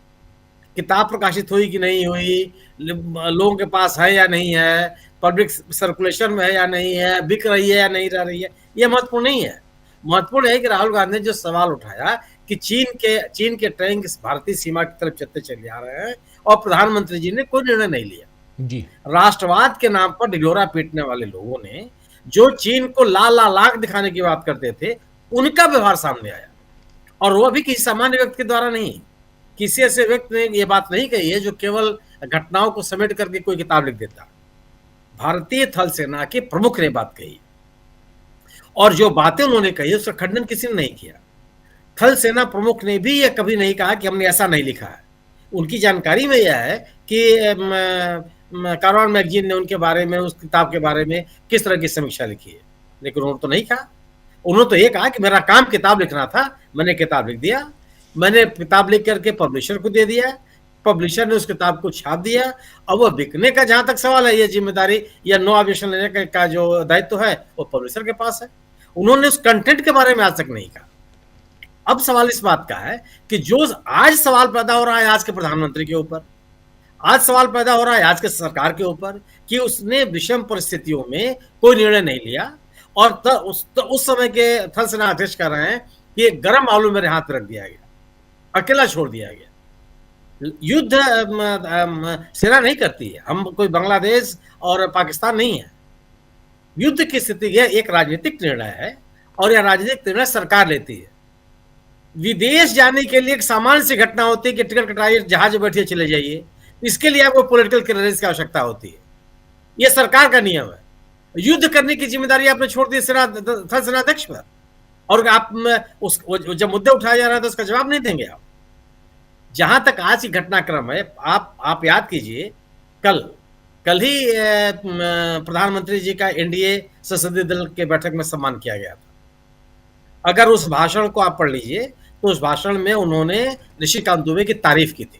किताब प्रकाशित हुई कि नहीं हुई, लोगों के पास है या नहीं है, पब्लिक सर्कुलेशन में है या नहीं है, बिक रही है या नहीं रह रही है, ये महत्वपूर्ण नहीं है। महत्वपूर्ण है कि राहुल गांधी ने जो सवाल उठाया कि चीन के टैंक भारतीय सीमा की तरफ चलते चले आ रहे हैं और प्रधानमंत्री जी ने कोई निर्णय नहीं लिया। जी, राष्ट्रवाद के नाम पर ढिढोरा पीटने वाले लोगों ने जो चीन को लाख दिखाने की बात करते थे, उनका व्यवहार सामने आया, और वो भी किसी सामान्य व्यक्ति के द्वारा नहीं, किसी ऐसे व्यक्ति ने ये बात नहीं कही है जो केवल घटनाओं को समेट करके कोई किताब लिख देता। भारतीय थल सेना के प्रमुख ने बात कही, और जो बातें उन्होंने कही उसका खंडन किसी ने नहीं किया। थल सेना प्रमुख ने भी यह कभी नहीं कहा कि हमने ऐसा नहीं लिखा है। उनकी जानकारी में यह है कि कारवान मैगजीन ने उनके बारे में, उस किताब के बारे में किस तरह की समीक्षा लिखी है, लेकिन उन्होंने तो नहीं कहा। उन्होंने तो ये कहा कि मेरा काम किताब लिखना था, मैंने किताब लिख दिया, मैंने किताब लिख करके पब्लिशर को दे दिया, पब्लिशर ने उस किताब को छाप दिया। अब वो बिकने का जहां तक सवाल है, ये जिम्मेदारी या नो ऑब्जेक्शन लेने का जो दायित्व है वो पब्लिशर के पास है। उन्होंने उस कंटेंट के बारे में आज तक नहीं कहा। अब सवाल इस बात का है कि जो आज सवाल पैदा हो रहा है आज के प्रधानमंत्री के ऊपर, आज सवाल पैदा हो रहा है आज के सरकार के ऊपर कि उसने विषम परिस्थितियों में कोई निर्णय नहीं लिया, और उस समय के थल सेना अध्यक्ष कह रहे हैं कि गर्म आलू मेरे हाथ में रख दिया गया, अकेला छोड़ दिया गया। युद्ध सेना नहीं करती है, हम कोई बांग्लादेश और पाकिस्तान नहीं है। युद्ध की स्थिति यह एक राजनीतिक निर्णय है, और यह राजनीतिक निर्णय सरकार लेती है। विदेश जाने के लिए एक सामान्य सी घटना होती है कि टिकट कटाइए, जहाज में बैठिए, चले जाइए। इसके लिए आपको पॉलिटिकल क्लियरेंस की आवश्यकता होती है, यह सरकार का नियम है। युद्ध करने की जिम्मेदारी आपने छोड़ दी थल सेनाध्यक्ष पर, और आप जब मुद्दे उठाया जा रहा है तो उसका जवाब नहीं देंगे आप। जहां तक आज की घटनाक्रम है, आप याद कीजिए, कल ही प्रधानमंत्री जी का एनडीए संसदीय दल के बैठक में सम्मान किया गया था। अगर उस भाषण को आप पढ़ लीजिए तो उस भाषण में उन्होंने निशिकांत दुबे की तारीफ की थी।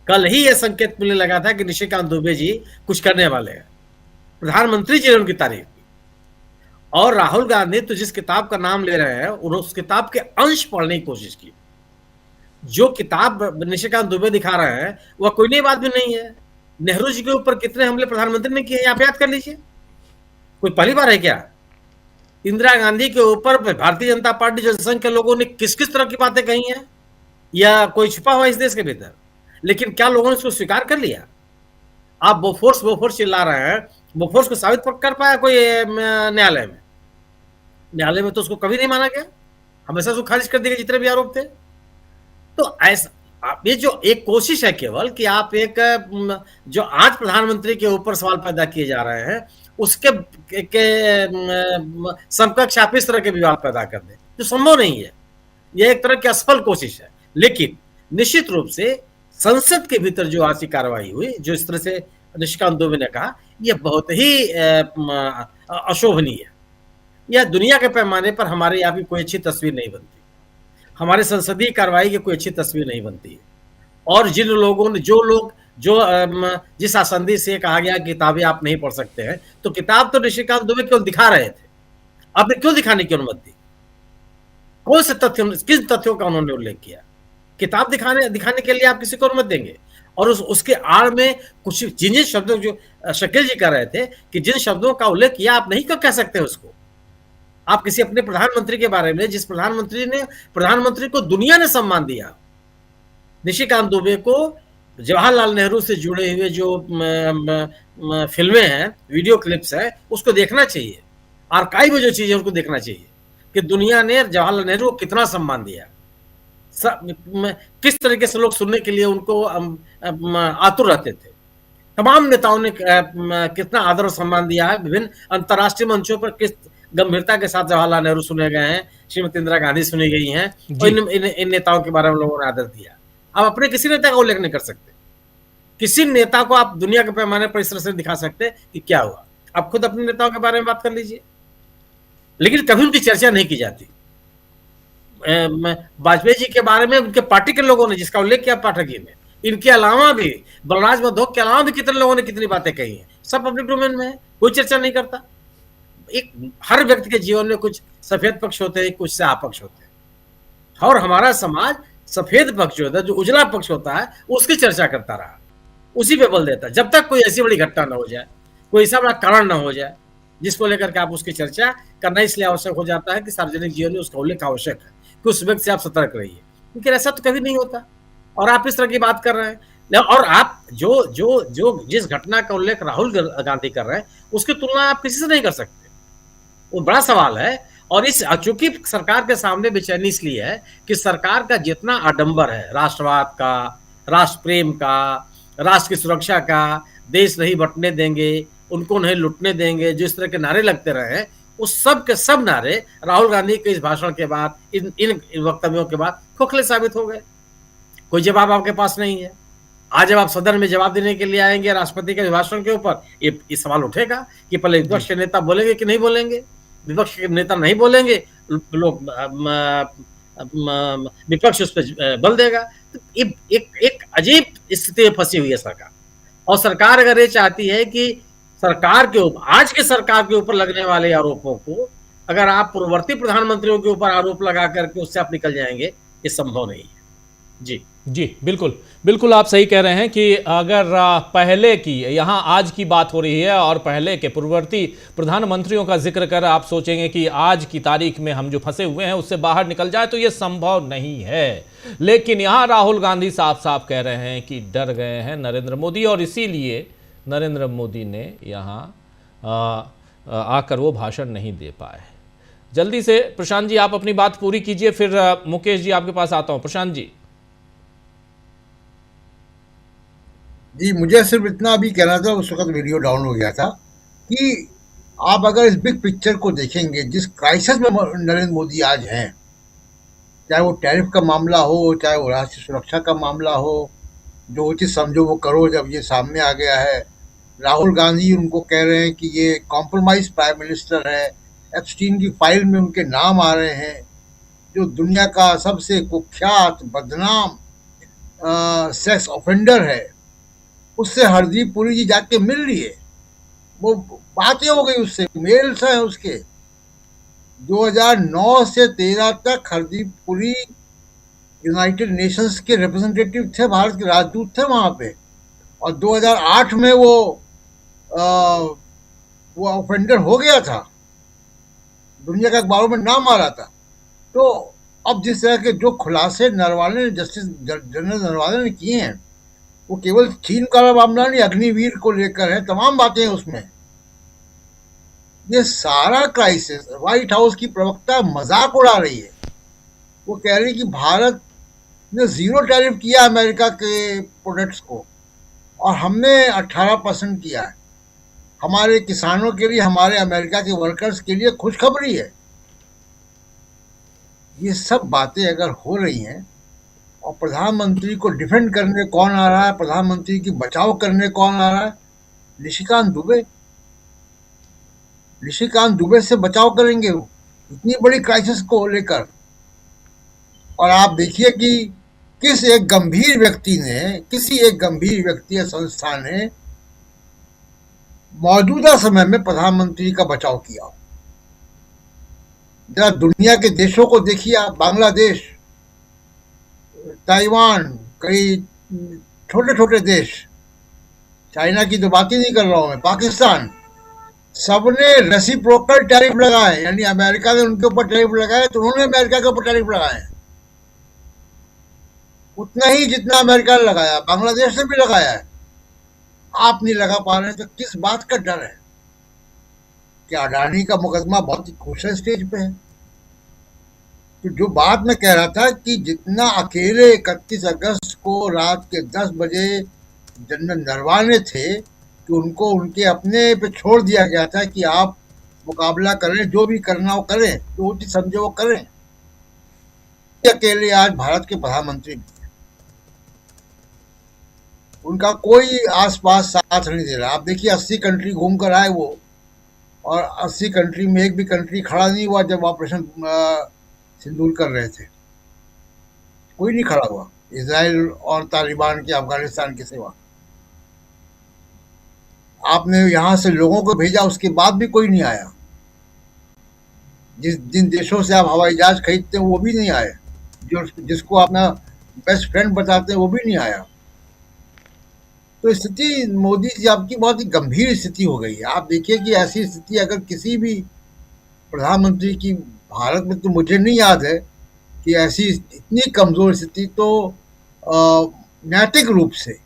कल ही यह संकेत मिलने लगा था कि निशिकांत दुबे जी कुछ करने वाले हैं, प्रधानमंत्री जी ने उनकी तारीफ की। और राहुल गांधी तो जिस किताब का नाम ले रहे हैं, उन्होंने उस किताब के अंश पढ़ने की कोशिश की। जो किताब निशिकांत दुबे दिखा रहे हैं वह कोई नई बात भी नहीं है। नेहरू जी के ऊपर कितने हमले प्रधानमंत्री ने किए, आप याद कर लीजिए, कोई पहली बार है क्या? इंदिरा गांधी के ऊपर भारतीय जनता पार्टी जनसंघ के लोगों ने किस किस तरह की बातें कही हैं, या कोई छुपा हुआ इस देश के भीतर? लेकिन क्या लोगों ने इसको स्वीकार कर लिया? आप बोफोर्स चिल्ला रहे हैं, बोफोर्स को साबित कर पाया कोई न्यायालय में? न्यायालय में तो उसको कभी नहीं माना गया, हमेशा उसको खारिज कर दिया जितने भी आरोप थे। तो ऐसा ये जो एक कोशिश है केवल कि आप एक जो आज प्रधानमंत्री के ऊपर सवाल पैदा किए जा रहे हैं उसके समकक्ष आप इस तरह के विवाद पैदा कर दें, जो संभव नहीं है। यह एक तरह की असफल कोशिश है। लेकिन निश्चित रूप से संसद के भीतर जो आज की कार्रवाई हुई, जो इस तरह से निशिकांत दुबे ने कहा, यह बहुत ही अशोभनीय है। यह दुनिया के पैमाने पर हमारे यहाँ की कोई अच्छी तस्वीर नहीं बनती, हमारे संसदीय कार्रवाई की कोई अच्छी तस्वीर नहीं बनती है। और जिन लोगों ने जिस आसंदी से कहा गया किताबें आप नहीं पढ़ सकते हैं, तो किताब तो निशिकांत दुबे केवल दिखा रहे थे, आपने क्यों दिखाने की अनुमति दी? कौन से तथ्य, किन तथ्यों का उन्होंने उल्लेख किया? किताब दिखाने के लिए आप किसी को अनुमति देंगे? और उसके आड़ में कुछ जिन शब्दों, जो शकील जी कह रहे थे कि जिन शब्दों का उल्लेख किया, आप नहीं क्यों कह सकते उसको? आप किसी अपने प्रधानमंत्री के बारे में, जिस प्रधानमंत्री को दुनिया ने सम्मान दिया, निशिकांत दुबे को जवाहरलाल नेहरू से जुड़े हुए जो फिल्में हैं, वीडियो क्लिप्स हैं, उसको देखना चाहिए। आर्काइव में जो चीजें उनको देखना चाहिए कि दुनिया ने जवाहरलाल नेहरू को कितना सम्मान दिया, किस तरीके से लोग सुनने के लिए उनको आतुर रहते थे। तमाम नेताओं ने कितना आदर और सम्मान दिया है। विभिन्न अंतर्राष्ट्रीय मंचों पर किस गंभीरता के साथ जवाहरलाल नेहरू सुने गए हैं, श्रीमती इंदिरा गांधी सुनी गई हैं, और इन नेताओं के बारे में लोगों ने आदर दिया। आप अपने किसी नेता का उल्लेख नहीं कर सकते, किसी नेता को आप दुनिया के पैमाने पर इस तरह से दिखा सकते कि क्या हुआ। आप खुद अपने नेताओं के बारे में बात कर लीजिए, लेकिन कभी उनकी चर्चा नहीं की जाती। वाजपेयी जी के बारे में उनके पार्टी के लोगों ने, जिसका उल्लेख किया पाठक जी ने, इनके अलावा भी, बलराज मधोक के अलावा भी कितने लोगों ने कितनी बातें कही हैं, सब पब्लिक डोमेन में है, कोई चर्चा नहीं करता। एक हर व्यक्ति के जीवन में कुछ सफेद पक्ष होते हैं, कुछ स्याह पक्ष होते हैं, और हमारा समाज सफेद पक्ष जो होता है, जो उजला पक्ष होता है, उसकी चर्चा करता रहा, उसी पे बल देता है, जब तक कोई ऐसी बड़ी घटना ना हो जाए, कोई ऐसा बड़ा कारण ना हो जाए जिसको लेकर के आप उसकी चर्चा करना इसलिए आवश्यक हो जाता है कि सार्वजनिक जीवन में उसका उल्लेख आवश्यक है कि उस व्यक्ति से आप सतर्क रहिए, क्योंकि ऐसा तो कभी नहीं होता। और आप इस तरह की बात कर रहे हैं, और आप जो जिस घटना का उल्लेख राहुल गांधी कर रहे हैं उसकी तुलना आप किसी से नहीं कर सकते, वो बड़ा सवाल है। और इस चूंकि सरकार के सामने बेचैनी इसलिए है कि सरकार का जितना आडंबर है, राष्ट्रवाद का, राष्ट्र प्रेम का, राष्ट्र की सुरक्षा का, देश नहीं बंटने देंगे, उनको नहीं लुटने देंगे, जिस तरह के नारे लगते रहे हैं, उस सब के सब नारे राहुल गांधी के इस भाषण के बाद, इन वक्तव्यों के बाद खोखले साबित हो गए। कोई जवाब आपके पास नहीं है। आज जब आप सदन में जवाब देने के लिए आएंगे राष्ट्रपति के भाषण के ऊपर, ये सवाल उठेगा कि पहले विपक्ष के नेता बोलेंगे कि नहीं बोलेंगे। विपक्ष के नेता नहीं बोलेंगे, लोग विपक्ष उस पर बल देगा। तो एक अजीब स्थिति में फंसी हुई है सरकार। और सरकार अगर ये चाहती है कि सरकार के ऊपर, आज के सरकार के ऊपर लगने वाले आरोपों को अगर आप पूर्ववर्ती प्रधानमंत्रियों के ऊपर आरोप लगा करके उससे आप निकल जाएंगे, ये संभव नहीं है। जी बिल्कुल आप सही कह रहे हैं कि अगर पहले की, यहाँ आज की बात हो रही है और पहले के पूर्ववर्ती प्रधानमंत्रियों का जिक्र कर आप सोचेंगे कि आज की तारीख में हम जो फंसे हुए हैं उससे बाहर निकल जाए, तो ये संभव नहीं है। लेकिन यहाँ राहुल गांधी साफ साफ कह रहे हैं कि डर गए हैं नरेंद्र मोदी, और इसीलिए नरेंद्र मोदी ने यहाँ आकर वो भाषण नहीं दे पाए। जल्दी से प्रशांत जी आप अपनी बात पूरी कीजिए, फिर मुकेश जी आपके पास आता हूँ। प्रशांत जी, मुझे सिर्फ इतना भी कहना था, उस वक्त वीडियो डाउन हो गया था, कि आप अगर इस बिग पिक्चर को देखेंगे, जिस क्राइसिस में नरेंद्र मोदी आज हैं, चाहे वो टैरिफ का मामला हो, चाहे वो राष्ट्रीय सुरक्षा का मामला हो, जो उचित समझो वो करो, जब ये सामने आ गया है। राहुल गांधी उनको कह रहे हैं कि ये कॉम्प्रोमाइज प्राइम मिनिस्टर है, एप्स्टीन की फाइल में उनके नाम आ रहे हैं, जो दुनिया का सबसे कुख्यात बदनाम सेक्स ऑफेंडर है, उससे हरदीप पुरी जी जाके मिल रही है। वो बातें हो गई, उससे मेल्स हैं उसके। 2009 से 13 तक हरदीप पुरी यूनाइटेड नेशंस के रिप्रेजेंटेटिव थे, भारत के राजदूत थे वहां पे, और 2008 में वो ऑफेंडर हो गया था, दुनिया का अखबारों में नाम आ रहा था। तो अब जिस तरह के जो खुलासे नरवाने, जस्टिस जनरल नरवाने ने किए हैं, वो केवल चीन का मामला नहीं, अग्निवीर को लेकर है, तमाम बातें उसमें। ये सारा क्राइसिस, व्हाइट हाउस की प्रवक्ता मजाक उड़ा रही है। वो कह रही है कि भारत ने 0 टैरिफ किया अमेरिका के प्रोडक्ट्स को, और हमने 18% किया है। हमारे किसानों के लिए, हमारे अमेरिका के वर्कर्स के लिए खुशखबरी है। ये सब बातें अगर हो रही हैं, और प्रधानमंत्री को डिफेंड करने कौन आ रहा है, प्रधानमंत्री की बचाव करने कौन आ रहा है? निशिकांत दुबे। निशिकांत दुबे से बचाव करेंगे वो इतनी बड़ी क्राइसिस को लेकर। और आप देखिए कि किसी एक गंभीर व्यक्ति या संस्था ने मौजूदा समय में प्रधानमंत्री का बचाव किया। जरा दुनिया के देशों को देखिए आप, बांग्लादेश, ताइवान, कई छोटे छोटे देश, चाइना की तो बात ही नहीं कर रहा हूं मैं, पाकिस्तान, सबने रेसिप्रोकल टैरिफ लगाए। यानी अमेरिका ने उनके ऊपर टैरिफ लगाए तो उन्होंने अमेरिका के ऊपर टैरिफ लगाए, उतना ही जितना अमेरिका ने लगाया, बांग्लादेश ने भी लगाया है। आप नहीं लगा पा रहे, तो किस बात का डर है? क्या अडानी का मुकदमा बहुत ही क्रूशियल स्टेज पे है? तो जो बात मैं कह रहा था कि जितना अकेले 31 अगस्त को रात के 10 बजे जनरल नरवाने थे कि उनको उनके अपने पे छोड़ दिया गया था कि आप मुकाबला करें, जो भी करना हो करें, जो उचित समझे वो करें, अकेले आज भारत के प्रधानमंत्री, उनका कोई आसपास साथ नहीं दे रहा। आप देखिए 80 कंट्री घूम कर आए वो, और 80 कंट्री में एक भी कंट्री खड़ा नहीं हुआ जब ऑपरेशन सिंदूर कर रहे थे। कोई नहीं खड़ा हुआ, इजराइल और तालिबान के अफगानिस्तान के सिवा। आपने यहाँ से लोगों को भेजा, उसके बाद भी कोई नहीं आया। जिन देशों से आप हवाई जहाज खरीदते हैं वो भी नहीं आए, जिसको अपना बेस्ट फ्रेंड बताते हैं वो भी नहीं आया। तो स्थिति मोदी जी आपकी बहुत ही गंभीर स्थिति हो गई है। आप देखिए कि ऐसी स्थिति अगर किसी भी प्रधानमंत्री की भारत में, तो मुझे नहीं याद है कि ऐसी इतनी कमजोर स्थिति तो नैतिक रूप से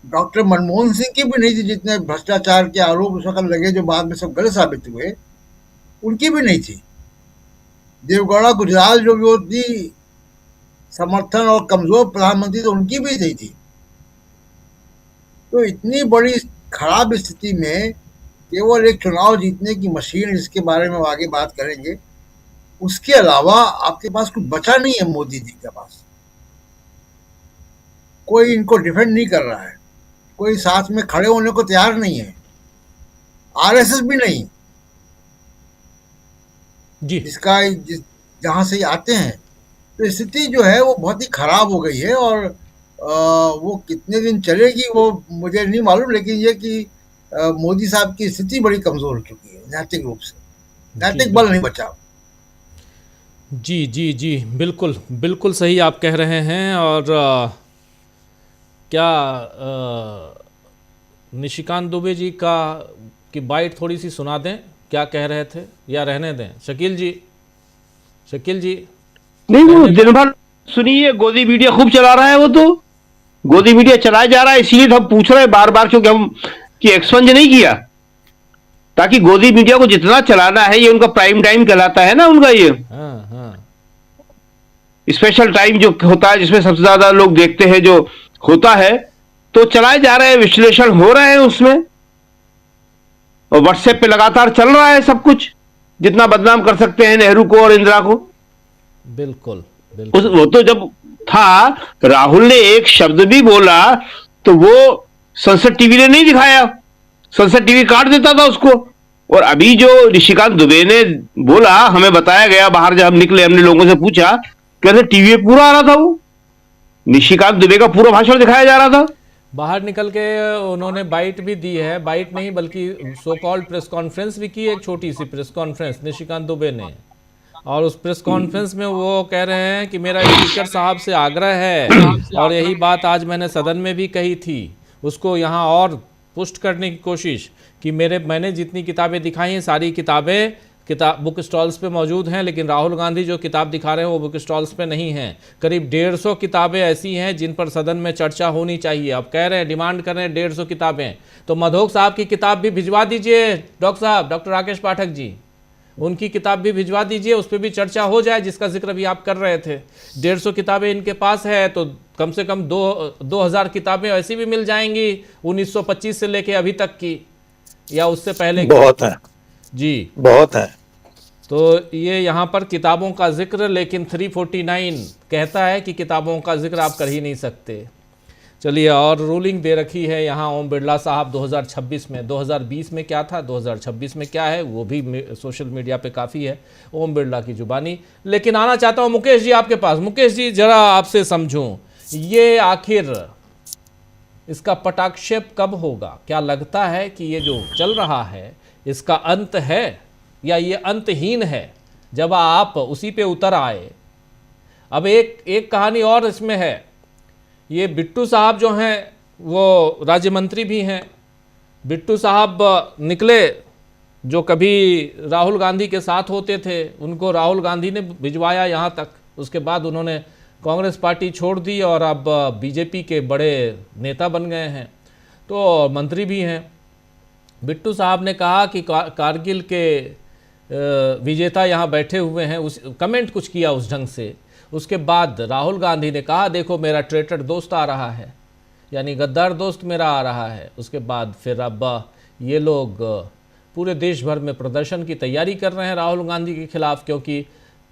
डॉक्टर मनमोहन सिंह की भी नहीं थी। जितने भ्रष्टाचार के आरोप उस वक्त लगे जो बाद में सब गलत साबित हुए, उनकी भी नहीं थी। देवगौड़ा गुजराल जो भी थी समर्थन और कमजोर प्रधानमंत्री, तो उनकी भी नहीं थी। तो इतनी बड़ी खराब स्थिति में केवल एक चुनाव जीतने की मशीन, जिसके बारे में आगे बात करेंगे, उसके अलावा आपके पास कुछ बचा नहीं है। मोदी जी के पास कोई इनको डिफेंड नहीं कर रहा है, कोई साथ में खड़े होने को तैयार नहीं है, आरएसएस भी नहीं जी, जहां से आते हैं। तो स्थिति जो है वो बहुत ही खराब हो गई है, और वो कितने दिन चलेगी वो मुझे नहीं मालूम, लेकिन ये कि मोदी साहब की स्थिति बड़ी कमजोर हो चुकी है नैतिक रूप से, नैतिक बल नहीं बचा। जी जी जी, बिल्कुल बिल्कुल सही आप कह रहे हैं। और क्या निशिकांत दुबे जी की बाइट थोड़ी सी सुना दें, क्या कह रहे थे, या रहने दें? शकील जी नहीं, वो दिन भर सुनिए, गोदी मीडिया खूब चला रहा है। वो तो गोदी मीडिया चलाया जा रहा है, इसीलिए हम पूछ रहे हैं बार बार, क्योंकि हम कि एक्सपंज नहीं किया, ताकि गोदी मीडिया को जितना चलाना है, ये उनका प्राइम टाइम कहलाता है ना उनका, ये स्पेशल टाइम जो होता है जिसमें सबसे ज्यादा लोग देखते हैं, जो होता है, तो चलाए जा रहे हैं, विश्लेषण हो रहे हैं उसमें, और व्हाट्सएप पे लगातार चल रहा है सब कुछ, जितना बदनाम कर सकते हैं नेहरू को और इंदिरा को। बिल्कुल वो तो जब था, राहुल ने एक शब्द भी बोला तो वो संसद टीवी ने नहीं दिखाया, संसद टीवी काट देता था उसको। और अभी जो निशिकांत दुबे ने बोला, हमें बताया गया, बाहर जब हम निकले हमने लोगों से पूछा, कहते टीवी पे पूरा आ रहा था, वो निशिकांत दुबे का पूरा भाषण दिखाया जा रहा था। बाहर निकल के उन्होंने बाइट भी दी है, बाइट नहीं बल्कि सो कॉल्ड प्रेस कॉन्फ्रेंस भी की, एक छोटी सी प्रेस कॉन्फ्रेंस निशिकांत दुबे ने। और उस प्रेस कॉन्फ्रेंस में वो कह रहे हैं कि मेरा स्पीकर साहब से आग्रह है, और यही बात आज मैंने सदन में भी कही थी, उसको यहाँ और पुष्ट करने की कोशिश कि मैंने जितनी किताबें दिखाई हैं सारी किताबें बुक स्टॉल्स पे मौजूद हैं, लेकिन राहुल गांधी जो किताब दिखा रहे हैं वो बुक स्टॉल्स पे नहीं हैं। करीब 150 किताबें ऐसी हैं जिन पर सदन में चर्चा होनी चाहिए। अब कह रहे हैं, डिमांड कर रहे हैं 150 किताबें, तो मधोक साहब की किताब भी भिजवा दीजिए, डॉक्टर राकेश पाठक जी, उनकी किताब भी भिजवा दीजिए, उस पर भी चर्चा हो जाए, जिसका जिक्र भी आप कर रहे थे। 150 किताबें इनके पास है, तो कम से कम 2000 किताबें ऐसी भी मिल जाएंगी 1925 से लेके अभी तक की, या उससे पहले की। बहुत है जी, बहुत है। तो ये यहाँ पर किताबों का जिक्र, लेकिन 349 कहता है कि किताबों का जिक्र आप कर ही नहीं सकते। चलिए, और रूलिंग दे रखी है यहाँ ओम बिरला साहब 2026 में, 2020 में क्या था, 2026 में क्या है, वो भी सोशल मीडिया पे काफ़ी है ओम बिरला की जुबानी। लेकिन आना चाहता हूँ मुकेश जी आपके पास। मुकेश जी, जरा आपसे समझूं, ये आखिर इसका पटाक्षेप कब होगा? क्या लगता है कि ये जो चल रहा है इसका अंत है, या ये अंतहीन है जब आप उसी पे उतर आए? अब एक कहानी और इसमें है, ये बिट्टू साहब जो हैं वो राज्य मंत्री भी हैं। बिट्टू साहब निकले, जो कभी राहुल गांधी के साथ होते थे, उनको राहुल गांधी ने भिजवाया यहाँ तक, उसके बाद उन्होंने कांग्रेस पार्टी छोड़ दी और अब बीजेपी के बड़े नेता बन गए हैं, तो मंत्री भी हैं। बिट्टू साहब ने कहा कि कारगिल के विजेता यहाँ बैठे हुए हैं, उस कमेंट कुछ किया उस ढंग से। उसके बाद राहुल गांधी ने कहा, देखो मेरा ट्रेटर दोस्त आ रहा है, यानी गद्दार दोस्त मेरा आ रहा है। उसके बाद फिर अब ये लोग पूरे देश भर में प्रदर्शन की तैयारी कर रहे हैं राहुल गांधी के खिलाफ, क्योंकि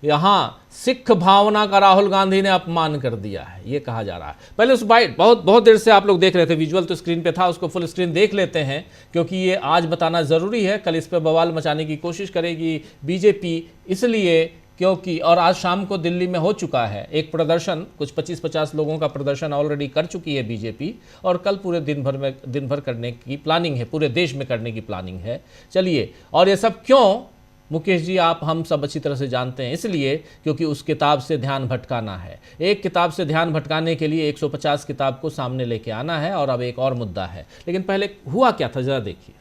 यहाँ सिख भावना का राहुल गांधी ने अपमान कर दिया है, ये कहा जा रहा है। पहले उस बाइट बहुत देर से आप लोग देख रहे थे, विजुअल तो स्क्रीन पे था, उसको फुल स्क्रीन देख लेते हैं, क्योंकि ये आज बताना ज़रूरी है, कल इस पर बवाल मचाने की कोशिश करेगी बीजेपी, इसलिए क्योंकि और आज शाम को दिल्ली में हो चुका है एक प्रदर्शन, कुछ 25-50 लोगों का प्रदर्शन ऑलरेडी कर चुकी है बीजेपी, और कल पूरे दिन भर करने की प्लानिंग है, पूरे देश में करने की प्लानिंग है। चलिए, और ये सब क्यों? मुकेश जी, आप हम सब अच्छी तरह से जानते हैं, इसलिए क्योंकि उस किताब से ध्यान भटकाना है। एक किताब से ध्यान भटकाने के लिए 150 किताब को सामने लेके आना है, और अब एक और मुद्दा है। लेकिन पहले हुआ क्या था, जरा देखिए।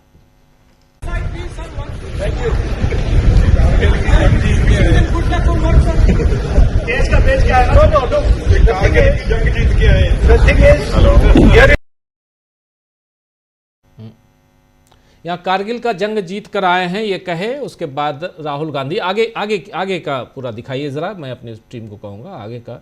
देश का देश क्या है ना, जंग जीत के आए। यहाँ कारगिल का जंग जीत कर आए हैं ये कहे, उसके बाद राहुल गांधी आगे का पूरा दिखाइए जरा, मैं अपनी टीम को कहूँगा आगे का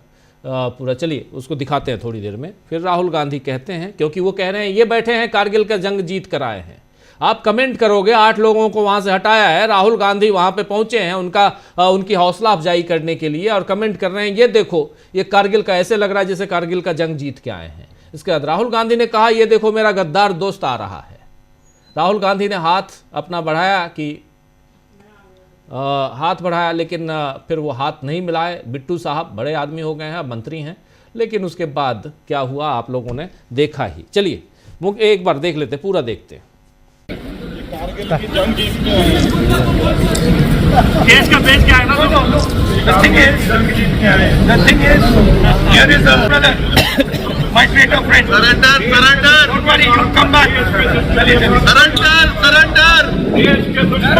पूरा, चलिए उसको दिखाते हैं थोड़ी देर में। फिर राहुल गांधी कहते हैं, क्योंकि वो कह रहे हैं ये बैठे हैं कारगिल का जंग जीत कर आए हैं। आप कमेंट करोगे 8 लोगों को वहाँ से हटाया है, राहुल गांधी वहाँ पे पहुँचे हैं उनकी हौसला अफजाई करने के लिए, और कमेंट कर रहे हैं ये देखो ये कारगिल का, ऐसे लग रहा है जैसे कारगिल का जंग जीत के आए हैं। इसके बाद राहुल गांधी ने कहा ये देखो मेरा गद्दार दोस्त आ रहा है। राहुल गांधी ने हाथ अपना बढ़ाया कि हाथ बढ़ाया, लेकिन फिर वो हाथ नहीं मिलाए। बिट्टू साहब बड़े आदमी हो गए हैं, अब मंत्री हैं, लेकिन उसके बाद क्या हुआ आप लोगों ने देखा ही। चलिए एक बार देख लेते, पूरा देखते। कारगिल की जंग जीत के आए, देश का देश क्या है ना, जंग जीत के आए। Here is a brother, my traitor friend. Surrender, surrender. Don't worry, you'll come back. Surrender, surrender. देश के दुश्मन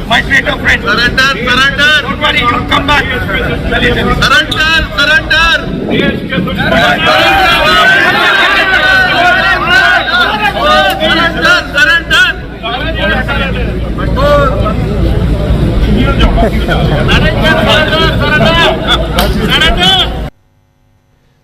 My traitor friend. Surrender, surrender. Don't worry, you'll come back. Surrender, surrender. देश के दुश्मन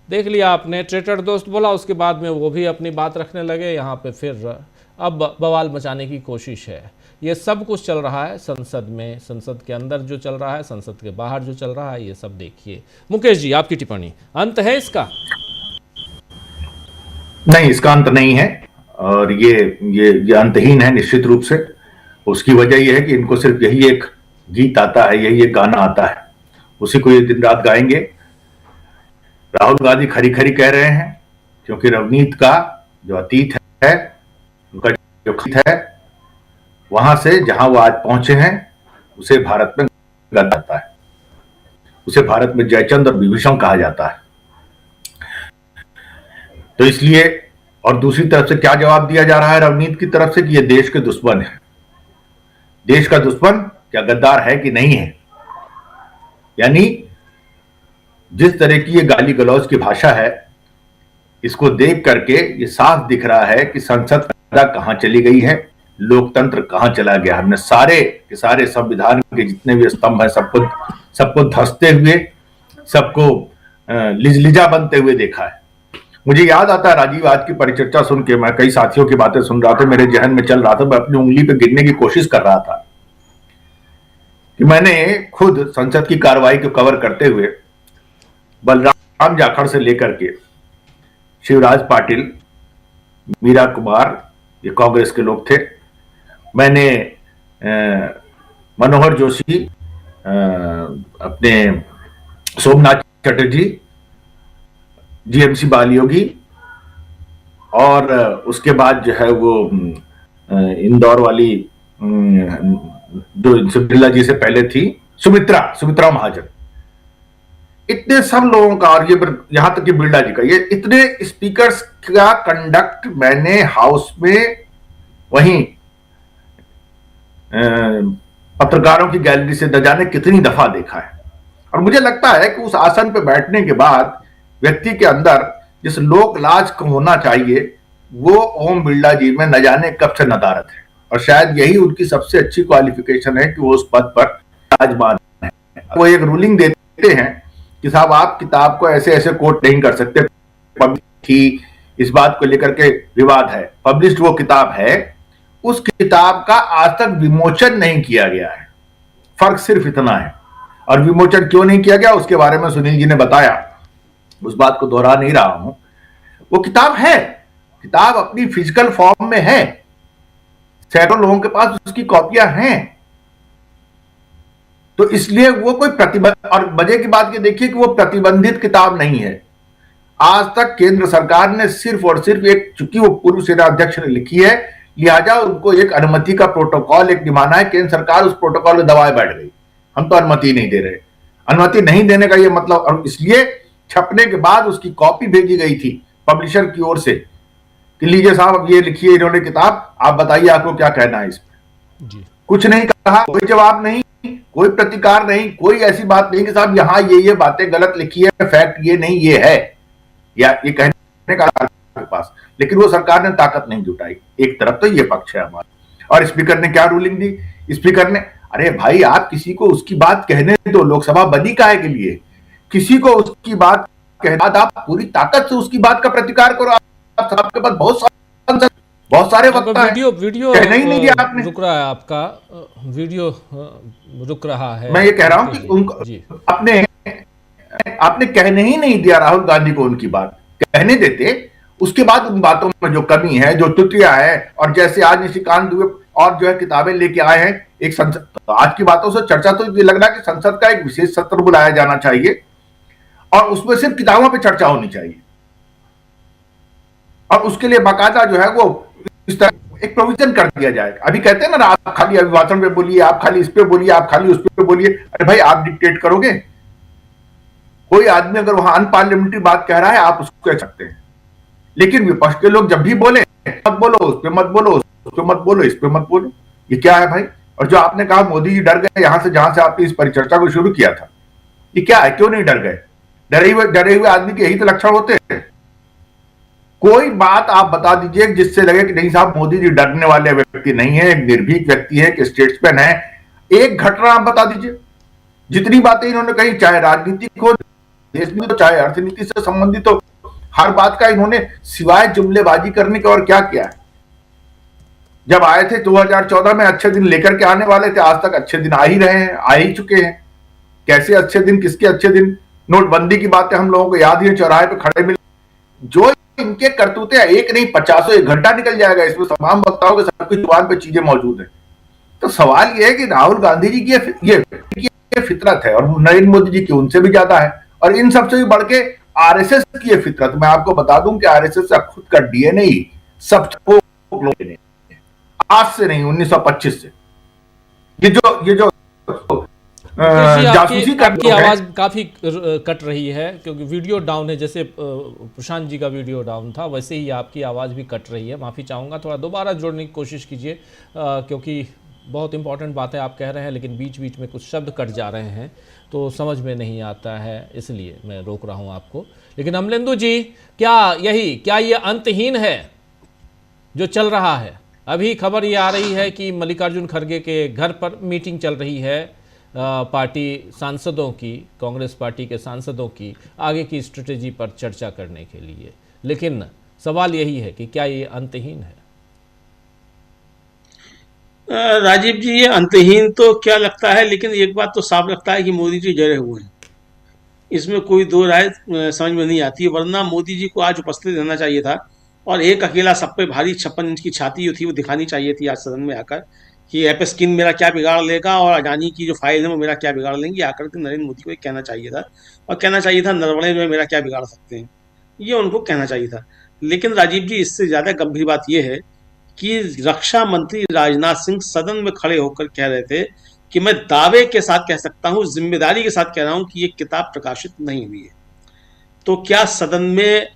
देख लिया आपने, ट्रेटर दोस्त बोला, उसके बाद में वो भी अपनी बात रखने लगे। यहाँ पे फिर अब बवाल मचाने की कोशिश है। ये सब कुछ चल रहा है संसद में, संसद के अंदर जो चल रहा है, संसद के बाहर जो चल रहा है, ये सब देखिए। मुकेश जी, आपकी टिप्पणी, अंत है इसका? नहीं, इसका अंत नहीं है, और ये अंतहीन है निश्चित रूप से। उसकी वजह यह है कि इनको सिर्फ यही एक गीत आता है, यही एक गाना आता है, उसी को ये दिन रात गाएंगे। राहुल गांधी खरी खरी कह रहे हैं, क्योंकि रवनीत का जो अतीत है, उनका जो खीत है, वहां से जहां वो आज पहुंचे हैं, उसे भारत में गाया जाता है, उसे भारत में जयचंद और विभीषण कहा जाता है। तो इसलिए, और दूसरी तरफ से क्या जवाब दिया जा रहा है रवनीत की तरफ से कि ये देश के दुश्मन है। देश का दुश्मन क्या गद्दार है कि नहीं है? यानी जिस तरह की ये गाली गलौज की भाषा है, इसको देख करके ये साफ दिख रहा है कि संसद कहां चली गई है, लोकतंत्र कहां चला गया। हमने सारे के सारे संविधान के जितने भी स्तंभ हैं सबको धंसते हुए, सबको लिजलिजा बनते हुए देखा है। मुझे याद आता है राजीव, आज की परिचर्चा सुन के मैं कई साथियों की बातें सुन रहा था, मेरे जहन में चल रहा था, मैं अपनी उंगली पे गिनने की कोशिश कर रहा था कि मैंने खुद संसद की कार्रवाई को कवर करते हुए बलराम जाखड़ से लेकर के शिवराज पाटिल, मीरा कुमार, ये कांग्रेस के लोग थे, मैंने मनोहर जोशी, अपने सोमनाथ चटर्जी, जीएमसी बालियोगी, और उसके बाद जो है वो इंदौर वाली जो बिरला जी से पहले थी, सुमित्रा महाजन, इतने सब लोगों का, और ये यहां तक कि बिरला जी का, ये इतने स्पीकर्स का कंडक्ट मैंने हाउस में वहीं पत्रकारों की गैलरी से न जाने कितनी दफा देखा है। और मुझे लगता है कि उस आसन पे बैठने के बाद व्यक्ति के अंदर जिस लोक लाज को होना चाहिए, वो ओम बिरला जी में न जाने कब से नदारत है, और शायद यही उनकी सबसे अच्छी क्वालिफिकेशन है कि वो उस पद पर विराजमान है। वो एक रूलिंग देते हैं कि साहब आप किताब को ऐसे ऐसे कोट नहीं कर सकते, पब्लिश इस बात को लेकर के विवाद है, पब्लिश्ड वो किताब है, उस किताब का आज तक विमोचन नहीं किया गया है। फर्क सिर्फ इतना है, और विमोचन क्यों नहीं किया गया उसके बारे में सुनील जी ने बताया, उस बात को दोहरा नहीं रहा हूं। वो किताब है, किताब अपनी फिजिकल फॉर्म में है, सैकड़ों लोगों के पास उसकी कॉपियां हैं, तो इसलिए वो कोई प्रतिबंध, और मजे की बात ये देखिए कि वो प्रतिबंधित किताब नहीं है। आज तक केंद्र सरकार ने सिर्फ और सिर्फ एक, चूंकि वो पूर्व सेना अध्यक्ष ने लिखी है, लिहाजा उनको एक अनुमति का प्रोटोकॉल एक निभाना है। केंद्र सरकार उस प्रोटोकॉल में दबाए बैठ गई, हम तो अनुमति नहीं दे रहे। अनुमति नहीं देने का ये मतलब, और इसलिए छपने के बाद उसकी कॉपी भेजी गई थी पब्लिशर की ओर से कि लीजिए साहब, अब ये लिखिए इन्होंने किताब, आप बताइए आपको क्या कहना है इस पर। कुछ नहीं कहा, कोई जवाब नहीं, कोई प्रतिकार नहीं, कोई ऐसी बात नहीं कि साहब यहाँ ये बातें गलत लिखी है, फैक्ट ये नहीं ये है, या ये कहने का आपके पास। लेकिन वो सरकार ने ताकत नहीं जुटाई। एक तरफ तो ये पक्ष है हमारा। और स्पीकर ने क्या रूलिंग दी? स्पीकर ने, अरे भाई आप किसी को उसकी बात कहने दो, लोकसभा बनी काहे के लिए? किसी को उसकी बात कहने बाद आप पूरी ताकत से उसकी बात का प्रतिकार करो। आपके पास बहुत सारे वक्ता हैं। वीडियो कहना ही नहीं दिया आपने। रुक रहा है आपका वीडियो, रुक रहा है। मैं ये कह रहा हूं कि उनको आपने कहने ही नहीं दिया राहुल गांधी को उनकी बात। कहने देते, उसके बाद उन बातों में जो कमी है, जो त्रुटियां है, और जैसे आज निशिकांत दुबे और जो है किताबें लेके आए हैं, एक संसद, तो आज की बातों से चर्चा तो ये लग रहा है कि संसद का एक विशेष सत्र बुलाया जाना चाहिए और उसमें सिर्फ किताबों पे चर्चा होनी चाहिए, और उसके लिए बाकायदा जो है वो इस तरह एक प्रोविजन कर दिया जाएगा। अभी कहते हैं ना, आप खाली अभिभाषण पे बोलिए, आप खाली इस पे बोलिए, आप खाली उस पे बोलिए। अरे भाई, आप डिक्टेट करोगे? कोई आदमी अगर वहां अनपार्लियामेंट्री बात कह रहा है, आप उसको कह सकते हैं, लेकिन विपक्ष के लोग जब भी बोले, मत बोलो, उस पे मत बोलो, उस पे मत बोलो, इस पे मत बोलो, ये क्या है भाई? और जो आपने कहा मोदी जी डर गए यहां से, जहां से आपने इस परिचर्चा को शुरू किया था, ये क्या है? क्यों नहीं डर गए? डरे हुए आदमी के यही तो लक्षण होते हैं। कोई बात आप बता दीजिए जिससे लगे कि नहीं साहब, मोदी जी डरने वाले व्यक्ति नहीं है, एक निर्भीक व्यक्ति है, एक स्टेट्समैन है। एक घटना आप बता दीजिए। जितनी बातें इन्होंने कही, चाहे राजनीतिक हो देश में, तो चाहे अर्थनीति से संबंधित हो, हर बात का इन्होंने सिवाय जुमलेबाजी करने के और क्या किया है? जब आए थे 2014 में, अच्छे दिन लेकर के आने वाले थे, आज तक अच्छे दिन आ ही रहे हैं, आ ही चुके हैं। कैसे अच्छे दिन, किसके अच्छे दिन? नोटबंदी की बातें हम लोगों को याद ही है, चौराहे पे खड़े मिले। जो इनके करतूते, एक नहीं 50 एक घंटा निकल जाएगा, इसमें तमाम वक्ताओं के सबकी जुबान पे चीजें मौजूद है। तो सवाल यह है कि राहुल गांधी जी की ये फितरत है, और नरेंद्र मोदी जी की उनसे भी ज्यादा है, और इन सबसे भी बढ़ के आरएसएस की ये फितरत। मैं आपको बता दूं कि आरएसएस का खुद का डीएनए ही सब आज से नहीं, 1925 से ये जो जासूसी आपकी आवाज काफी कट रही है, क्योंकि वीडियो डाउन है। जैसे प्रशांत जी का वीडियो डाउन था, वैसे ही आपकी आवाज भी कट रही है। माफी चाहूंगा, थोड़ा दोबारा जोड़ने की कोशिश कीजिए, क्योंकि बहुत इंपॉर्टेंट बातें आप कह रहे हैं, लेकिन बीच बीच में कुछ शब्द कट जा रहे हैं तो समझ में नहीं आता है, इसलिए मैं रोक रहा हूं आपको। लेकिन अमलेंदु जी, क्या ये अंतहीन है जो चल रहा है? अभी खबर ये आ रही है कि मल्लिकार्जुन खड़गे के घर पर मीटिंग चल रही है पार्टी सांसदों की, कांग्रेस पार्टी के सांसदों की, आगे की स्ट्रेटेजी पर चर्चा करने के लिए। लेकिन सवाल यही है कि क्या ये अंतहीन है? राजीव जी, ये अंतहीन तो क्या लगता है, लेकिन एक बात तो साफ लगता है कि मोदी जी जड़े हुए हैं। इसमें कोई दो राय समझ में नहीं आती है। वरना मोदी जी को आज उपस्थित रहना चाहिए था, और एक अकेला सब पे भारी 56 इंच की छाती जो थी वो दिखानी चाहिए थी आज सदन में आकर, कि एप स्किन मेरा क्या बिगाड़ लेगा और अडानी की जो फाइल है वो मेरा क्या बिगाड़ लेंगी। आकर के नरेंद्र मोदी को एक कहना चाहिए था, और कहना चाहिए था नरवणे जो है मेरा क्या बिगाड़ सकते हैं, ये उनको कहना चाहिए था। लेकिन राजीव जी, इससे ज़्यादा गंभीर बात यह है कि रक्षा मंत्री राजनाथ सिंह सदन में खड़े होकर कह रहे थे कि मैं दावे के साथ कह सकता हूं, जिम्मेदारी के साथ कह रहा हूं कि ये किताब प्रकाशित नहीं हुई है। तो क्या सदन में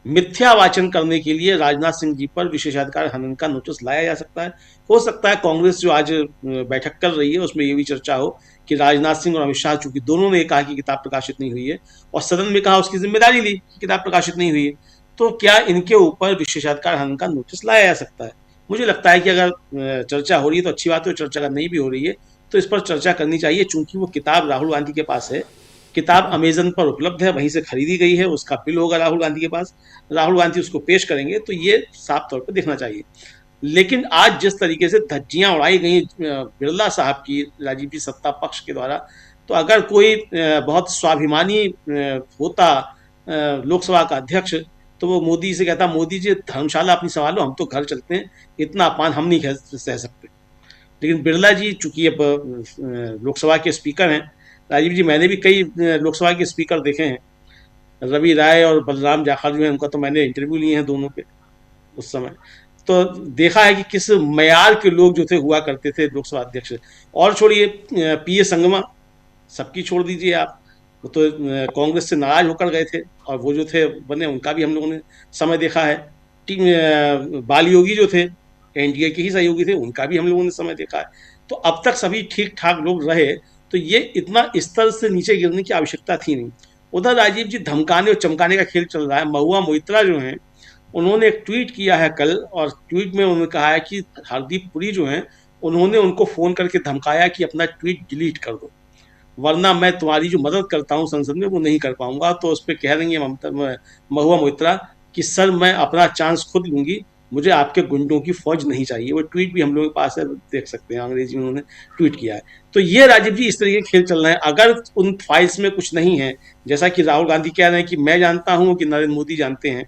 मिथ्या वाचन करने के लिए राजनाथ सिंह जी पर विशेषाधिकार हनन का नोटिस लाया जा सकता है? हो सकता है कांग्रेस जो आज बैठक कर रही है उसमें ये भी चर्चा हो कि राजनाथ सिंह और अमित शाह, चूंकि दोनों ने कहा कि किताब प्रकाशित नहीं हुई है और सदन में कहा, उसकी जिम्मेदारी ली कि किताब प्रकाशित नहीं हुई है, तो क्या इनके ऊपर विशेषाधिकार हनन का नोटिस लाया जा सकता है? मुझे लगता है कि अगर चर्चा हो रही है तो अच्छी बात है, चर्चा अगर नहीं भी हो रही है तो इस पर चर्चा करनी चाहिए। चूंकि वो किताब राहुल गांधी के पास है, किताब अमेजन पर उपलब्ध है, वहीं से खरीदी गई है, उसका बिल होगा राहुल गांधी के पास, राहुल गांधी उसको पेश करेंगे, तो ये साफ तौर पर देखना चाहिए। लेकिन आज जिस तरीके से धज्जियां उड़ाई गई बिरला साहब की राजीव जी सत्ता पक्ष के द्वारा, तो अगर कोई बहुत स्वाभिमानी होता लोकसभा का अध्यक्ष तो वो मोदी से कहता, मोदी जी धर्मशाला अपनी संभालो, हम तो घर चलते हैं, इतना अपमान हम नहीं सह सकते। लेकिन बिरला जी चूंकि अब लोकसभा के स्पीकर हैं, राजीव जी मैंने भी कई लोकसभा के स्पीकर देखे हैं, रवि राय और बलराम जाखड़ जो है उनका तो मैंने इंटरव्यू लिए हैं दोनों के उस समय, तो देखा है कि किस मयार के लोग जो थे हुआ करते थे लोकसभा अध्यक्ष। और छोड़िए पीए संगमा, सबकी छोड़ दीजिए आप, वो तो कांग्रेस से नाराज होकर गए थे और वो जो थे बने, उनका भी हम लोगों ने समय देखा है। बाल योगी जो थे एनडीए के ही सहयोगी थे, उनका भी हम लोगों ने समय देखा है। तो अब तक सभी ठीक ठाक लोग रहे, तो ये इतना स्तर से नीचे गिरने की आवश्यकता थी नहीं। उधर राजीव जी धमकाने और चमकाने का खेल चल रहा है। महुआ मोइत्रा जो हैं उन्होंने एक ट्वीट किया है कल, और ट्वीट में उन्होंने कहा है कि हरदीप पुरी जो हैं उन्होंने उनको फोन करके धमकाया कि अपना ट्वीट डिलीट कर दो, वरना मैं तुम्हारी जो मदद करता हूं संसद में वो नहीं कर पाऊंगा। तो उस पर कह रही है महुआ मोइत्रा कि सर मैं अपना चांस खुद लूंगी, मुझे आपके गुंडों की फौज नहीं चाहिए। वो ट्वीट भी हम लोगों के पास है, देख सकते हैं, अंग्रेजी में उन्होंने ट्वीट किया है। तो ये राजीव जी इस तरीके के खेल चल रहे हैं। अगर उन फाइल्स में कुछ नहीं है, जैसा कि राहुल गांधी कह रहे हैं कि मैं जानता हूं कि नरेंद्र मोदी जानते हैं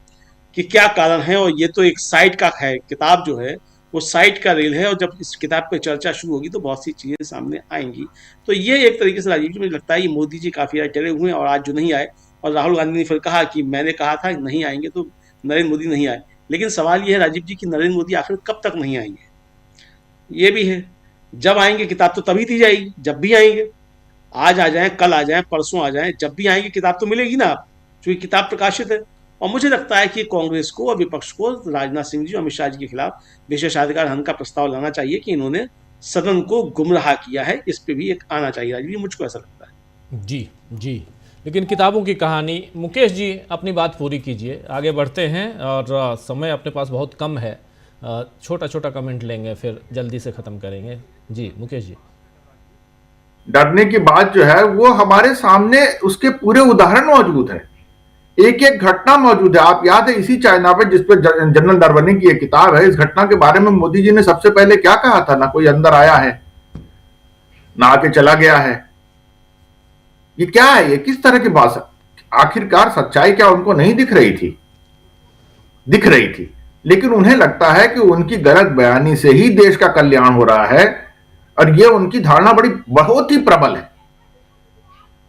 कि क्या कारण है, और ये तो एक साइट का है, किताब जो है वो साइट का रेल है, और जब इस किताब पर चर्चा शुरू होगी तो बहुत सी चीजें सामने आएंगी। तो ये एक तरीके से राजीव जी मुझे लगता है ये मोदी जी काफी डरे हुए हैं, और आज जो नहीं आए, और राहुल गांधी ने फिर कहा कि मैंने कहा था नहीं आएंगे, तो नरेंद्र मोदी नहीं आए। लेकिन सवाल ये है राजीव जी कि नरेंद्र मोदी आखिर कब तक नहीं आएंगे, ये भी है। जब आएंगे किताब तो तभी दी जाएगी, जब भी आएंगे, आज आ जाए, कल आ जाए, परसों आ जाए, जब भी आएंगे किताब तो मिलेगी ना, क्योंकि किताब प्रकाशित है। और मुझे लगता है कि कांग्रेस को और विपक्ष को राजनाथ सिंह जी और अमित शाह जी के खिलाफ विशेषाधिकार हनन का प्रस्ताव लाना चाहिए कि इन्होंने सदन को गुमराह किया है, इस पे भी एक आना चाहिए राजीव जी, मुझको ऐसा लगता है। जी जी, लेकिन किताबों की कहानी, मुकेश जी अपनी बात पूरी कीजिए, आगे बढ़ते हैं और समय अपने पास बहुत कम है, छोटा छोटा कमेंट लेंगे फिर जल्दी से खत्म करेंगे। जी मुकेश जी। डरने की बात जो है वो हमारे सामने उसके पूरे उदाहरण मौजूद है, एक एक घटना मौजूद है। आप याद है इसी चाइना पे जिस पे जनरल नरवणे की एक किताब है, इस घटना के बारे में मोदी जी ने सबसे पहले क्या कहा था, ना कोई अंदर आया है ना आके चला गया है। ये क्या है, ये किस तरह की बात? आखिरकार सच्चाई क्या उनको नहीं दिख रही थी? दिख रही थी, लेकिन उन्हें लगता है कि उनकी गलत बयानी से ही देश का कल्याण हो रहा है, और ये उनकी धारणा बहुत ही प्रबल है।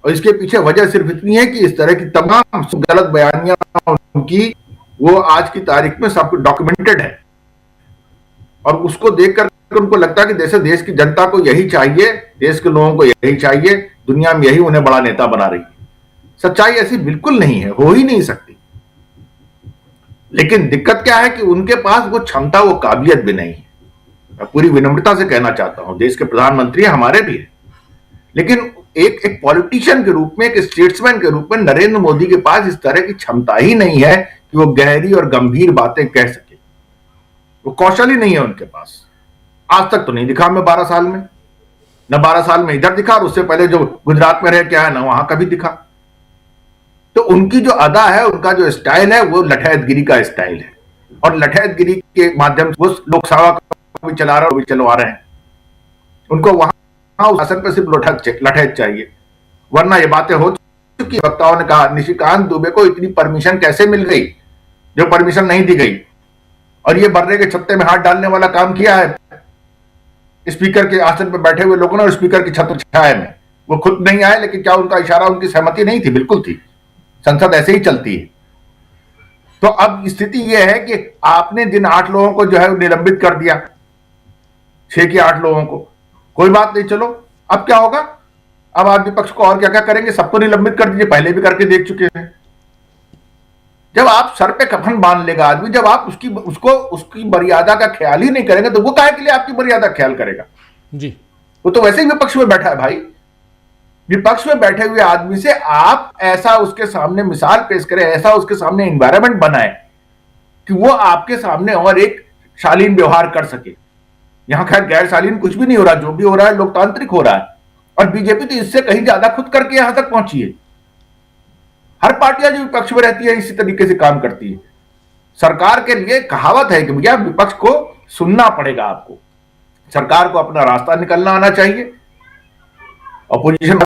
और इसके पीछे वजह सिर्फ इतनी है कि इस तरह की तमाम गलत बयानियां उनकी वो आज की तारीख में सब कुछ डॉक्यूमेंटेड है, और उसको देखकर उनको लगता है कि देश की जनता को यही चाहिए, देश के लोगों को यही चाहिए, दुनिया में यही उन्हें बड़ा नेता बना रही है। सच्चाई ऐसी बिल्कुल नहीं है, हो ही नहीं सकती। लेकिन दिक्कत क्या है कि उनके पास वो क्षमता, वो काबिलियत भी नहीं है। मैं पूरी विनम्रता से कहना चाहता हूं, देश के प्रधानमंत्री हमारे भी है, लेकिन एक पॉलिटिशियन के रूप में, एक स्टेट्समैन के रूप में नरेंद्र मोदी के पास इस तरह की क्षमता ही नहीं है कि वो गहरी और गंभीर बातें कह सके। वो कौशल ही नहीं है उनके पास। आज तक तो नहीं दिखा मैं 12 साल में, न 12 साल में इधर दिखा, और उससे पहले जो गुजरात में रह क्या है ना वहां कभी दिखा। तो उनकी जो अदा है, उनका जो स्टाइल है, वो लठैतगिरी का स्टाइल है, और लठैतगिरी के माध्यम से वो लोकसभा को भी चला रहे हैं, भी चलवा रहे हैं। उनको वहां शासन पर सिर्फ लठैत चाहिए, वरना ये बातें हो चुकी। वक्ताओं ने कहा निशिकांत दुबे को इतनी परमिशन कैसे मिल गई जो परमिशन नहीं दी गई, और ये बर्रे के छत्ते में हाथ डालने वाला काम किया है स्पीकर के आसन पर बैठे हुए लोगों ने, और स्पीकर की छत्र छाया में वो खुद नहीं आए, लेकिन क्या उनका इशारा, उनकी सहमति नहीं थी? बिल्कुल थी। संसद ऐसे ही चलती है। तो अब स्थिति यह है कि आपने जिन 8 लोगों को जो है निलंबित कर दिया, 6 के 8 लोगों को, कोई बात नहीं, चलो अब क्या होगा? अब आप विपक्ष को और क्या क्या करेंगे? सबको निलंबित कर दीजिए, पहले भी करके देख चुके हैं। जब आप सर पे कफन बांध लेगा आदमी, जब आप उसकी मर्यादा का ख्याल ही नहीं करेंगे, तो वो काहे के लिए आपकी मर्यादा ख्याल करेगा? जी, वो तो वैसे ही विपक्ष में बैठा है भाई। विपक्ष में बैठे हुए आदमी से आप ऐसा उसके सामने मिसाल पेश करें, ऐसा उसके सामने एनवायरनमेंट बनाए कि वो आपके सामने और एक शालीन व्यवहार कर सके। यहां खैर गैर शालीन कुछ भी नहीं हो रहा, जो भी हो रहा है लोकतांत्रिक हो रहा है, और बीजेपी तो इससे कहीं ज्यादा खुद करके यहां तक पहुंची है। हर पार्टियां जो विपक्ष में रहती है इसी तरीके से काम करती है। सरकार के लिए कहावत है कि भैया विपक्ष को सुनना पड़ेगा, आपको सरकार को अपना रास्ता निकलना आना चाहिए। ऑपोजिशन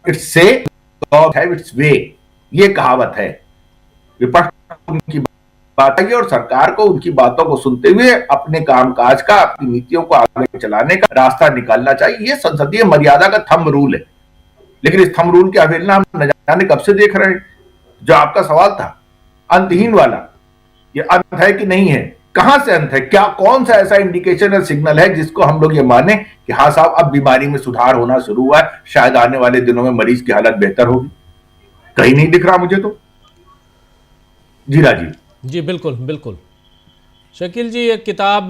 इट्स से गॉड हैव इट्स वे, ये कहावत है। विपक्ष उनकी बात है और सरकार को उनकी बातों को सुनते हुए अपने कामकाज का, अपनी नीतियों को आगे चलाने का रास्ता निकालना चाहिए। ये संसदीय मर्यादा का थंब रूल है, लेकिन इस थंब रूल की अवहेलना हम न जाने कब से देख रहे हैं। जो आपका सवाल था अंतहीन वाला, ये अंत है कि नहीं है, कहां से अंत है, क्या कौन सा ऐसा इंडिकेशन या सिग्नल है जिसको हम लोग ये माने कि हाँ साहब अब बीमारी में सुधार होना शुरू हुआ है, शायद आने वाले दिनों में मरीज की हालत बेहतर होगी। कहीं नहीं दिख रहा मुझे तो। जी राजीव जी बिल्कुल बिल्कुल। शकील जी, एक किताब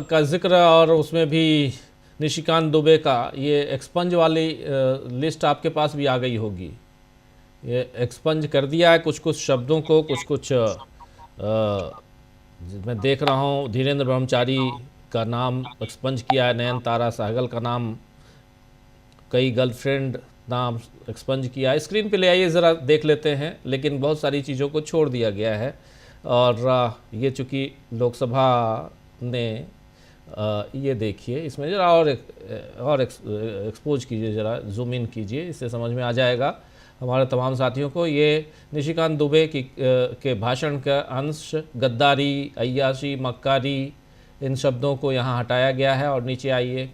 का जिक्र और उसमें भी निशिकांत दुबे का ये एक्सपंज वाली लिस्ट आपके पास भी आ गई होगी। ये एक्सपंज कर दिया है कुछ कुछ शब्दों को, कुछ कुछ मैं देख रहा हूँ धीरेन्द्र ब्रह्मचारी का नाम एक्सपंज किया है, नयनतारा सहगल का नाम, कई गर्लफ्रेंड नाम एक्सपंज किया है। स्क्रीन पे ले आइए ज़रा देख लेते हैं, लेकिन बहुत सारी चीज़ों को छोड़ दिया गया है। और ये चूँकि लोकसभा ने ये देखिए, इसमें ज़रा और एक्सपोज कीजिए, ज़रा जूम इन कीजिए, इससे समझ में आ जाएगा हमारे तमाम साथियों को। ये निशिकांत दुबे के भाषण का अंश, गद्दारी, अय्याशी, मक्कारी, इन शब्दों को यहाँ हटाया गया है। और नीचे आइए,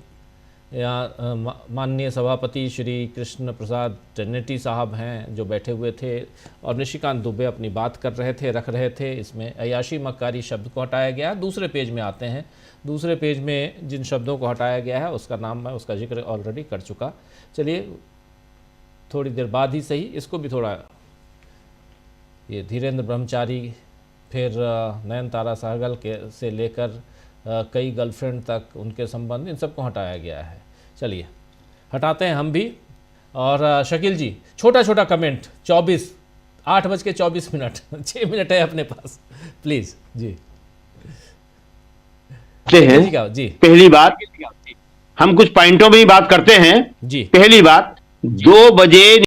यहाँ माननीय सभापति श्री कृष्ण प्रसाद टेनेटी साहब हैं जो बैठे हुए थे और निशिकांत दुबे अपनी बात कर रहे थे, रख रहे थे। इसमें अय्याशी मक्कारी शब्द को हटाया गया। दूसरे पेज में आते हैं, दूसरे पेज में जिन शब्दों को हटाया गया है उसका नाम मैं उसका जिक्र ऑलरेडी कर चुका। चलिए थोड़ी देर बाद ही सही इसको भी थोड़ा, ये धीरेन्द्र ब्रह्मचारी, फिर नयनतारा सहगल के से लेकर कई गर्लफ्रेंड तक, उनके संबंध, इन सबको हटाया गया है। चलिए हटाते हैं हम भी। और शकील जी, छोटा छोटा कमेंट, 8:24 6 मिनट है अपने पास, प्लीज जी। जी पहली बात, हम कुछ पॉइंटों में ही बात करते हैं जी। पहली बात, 2 बजे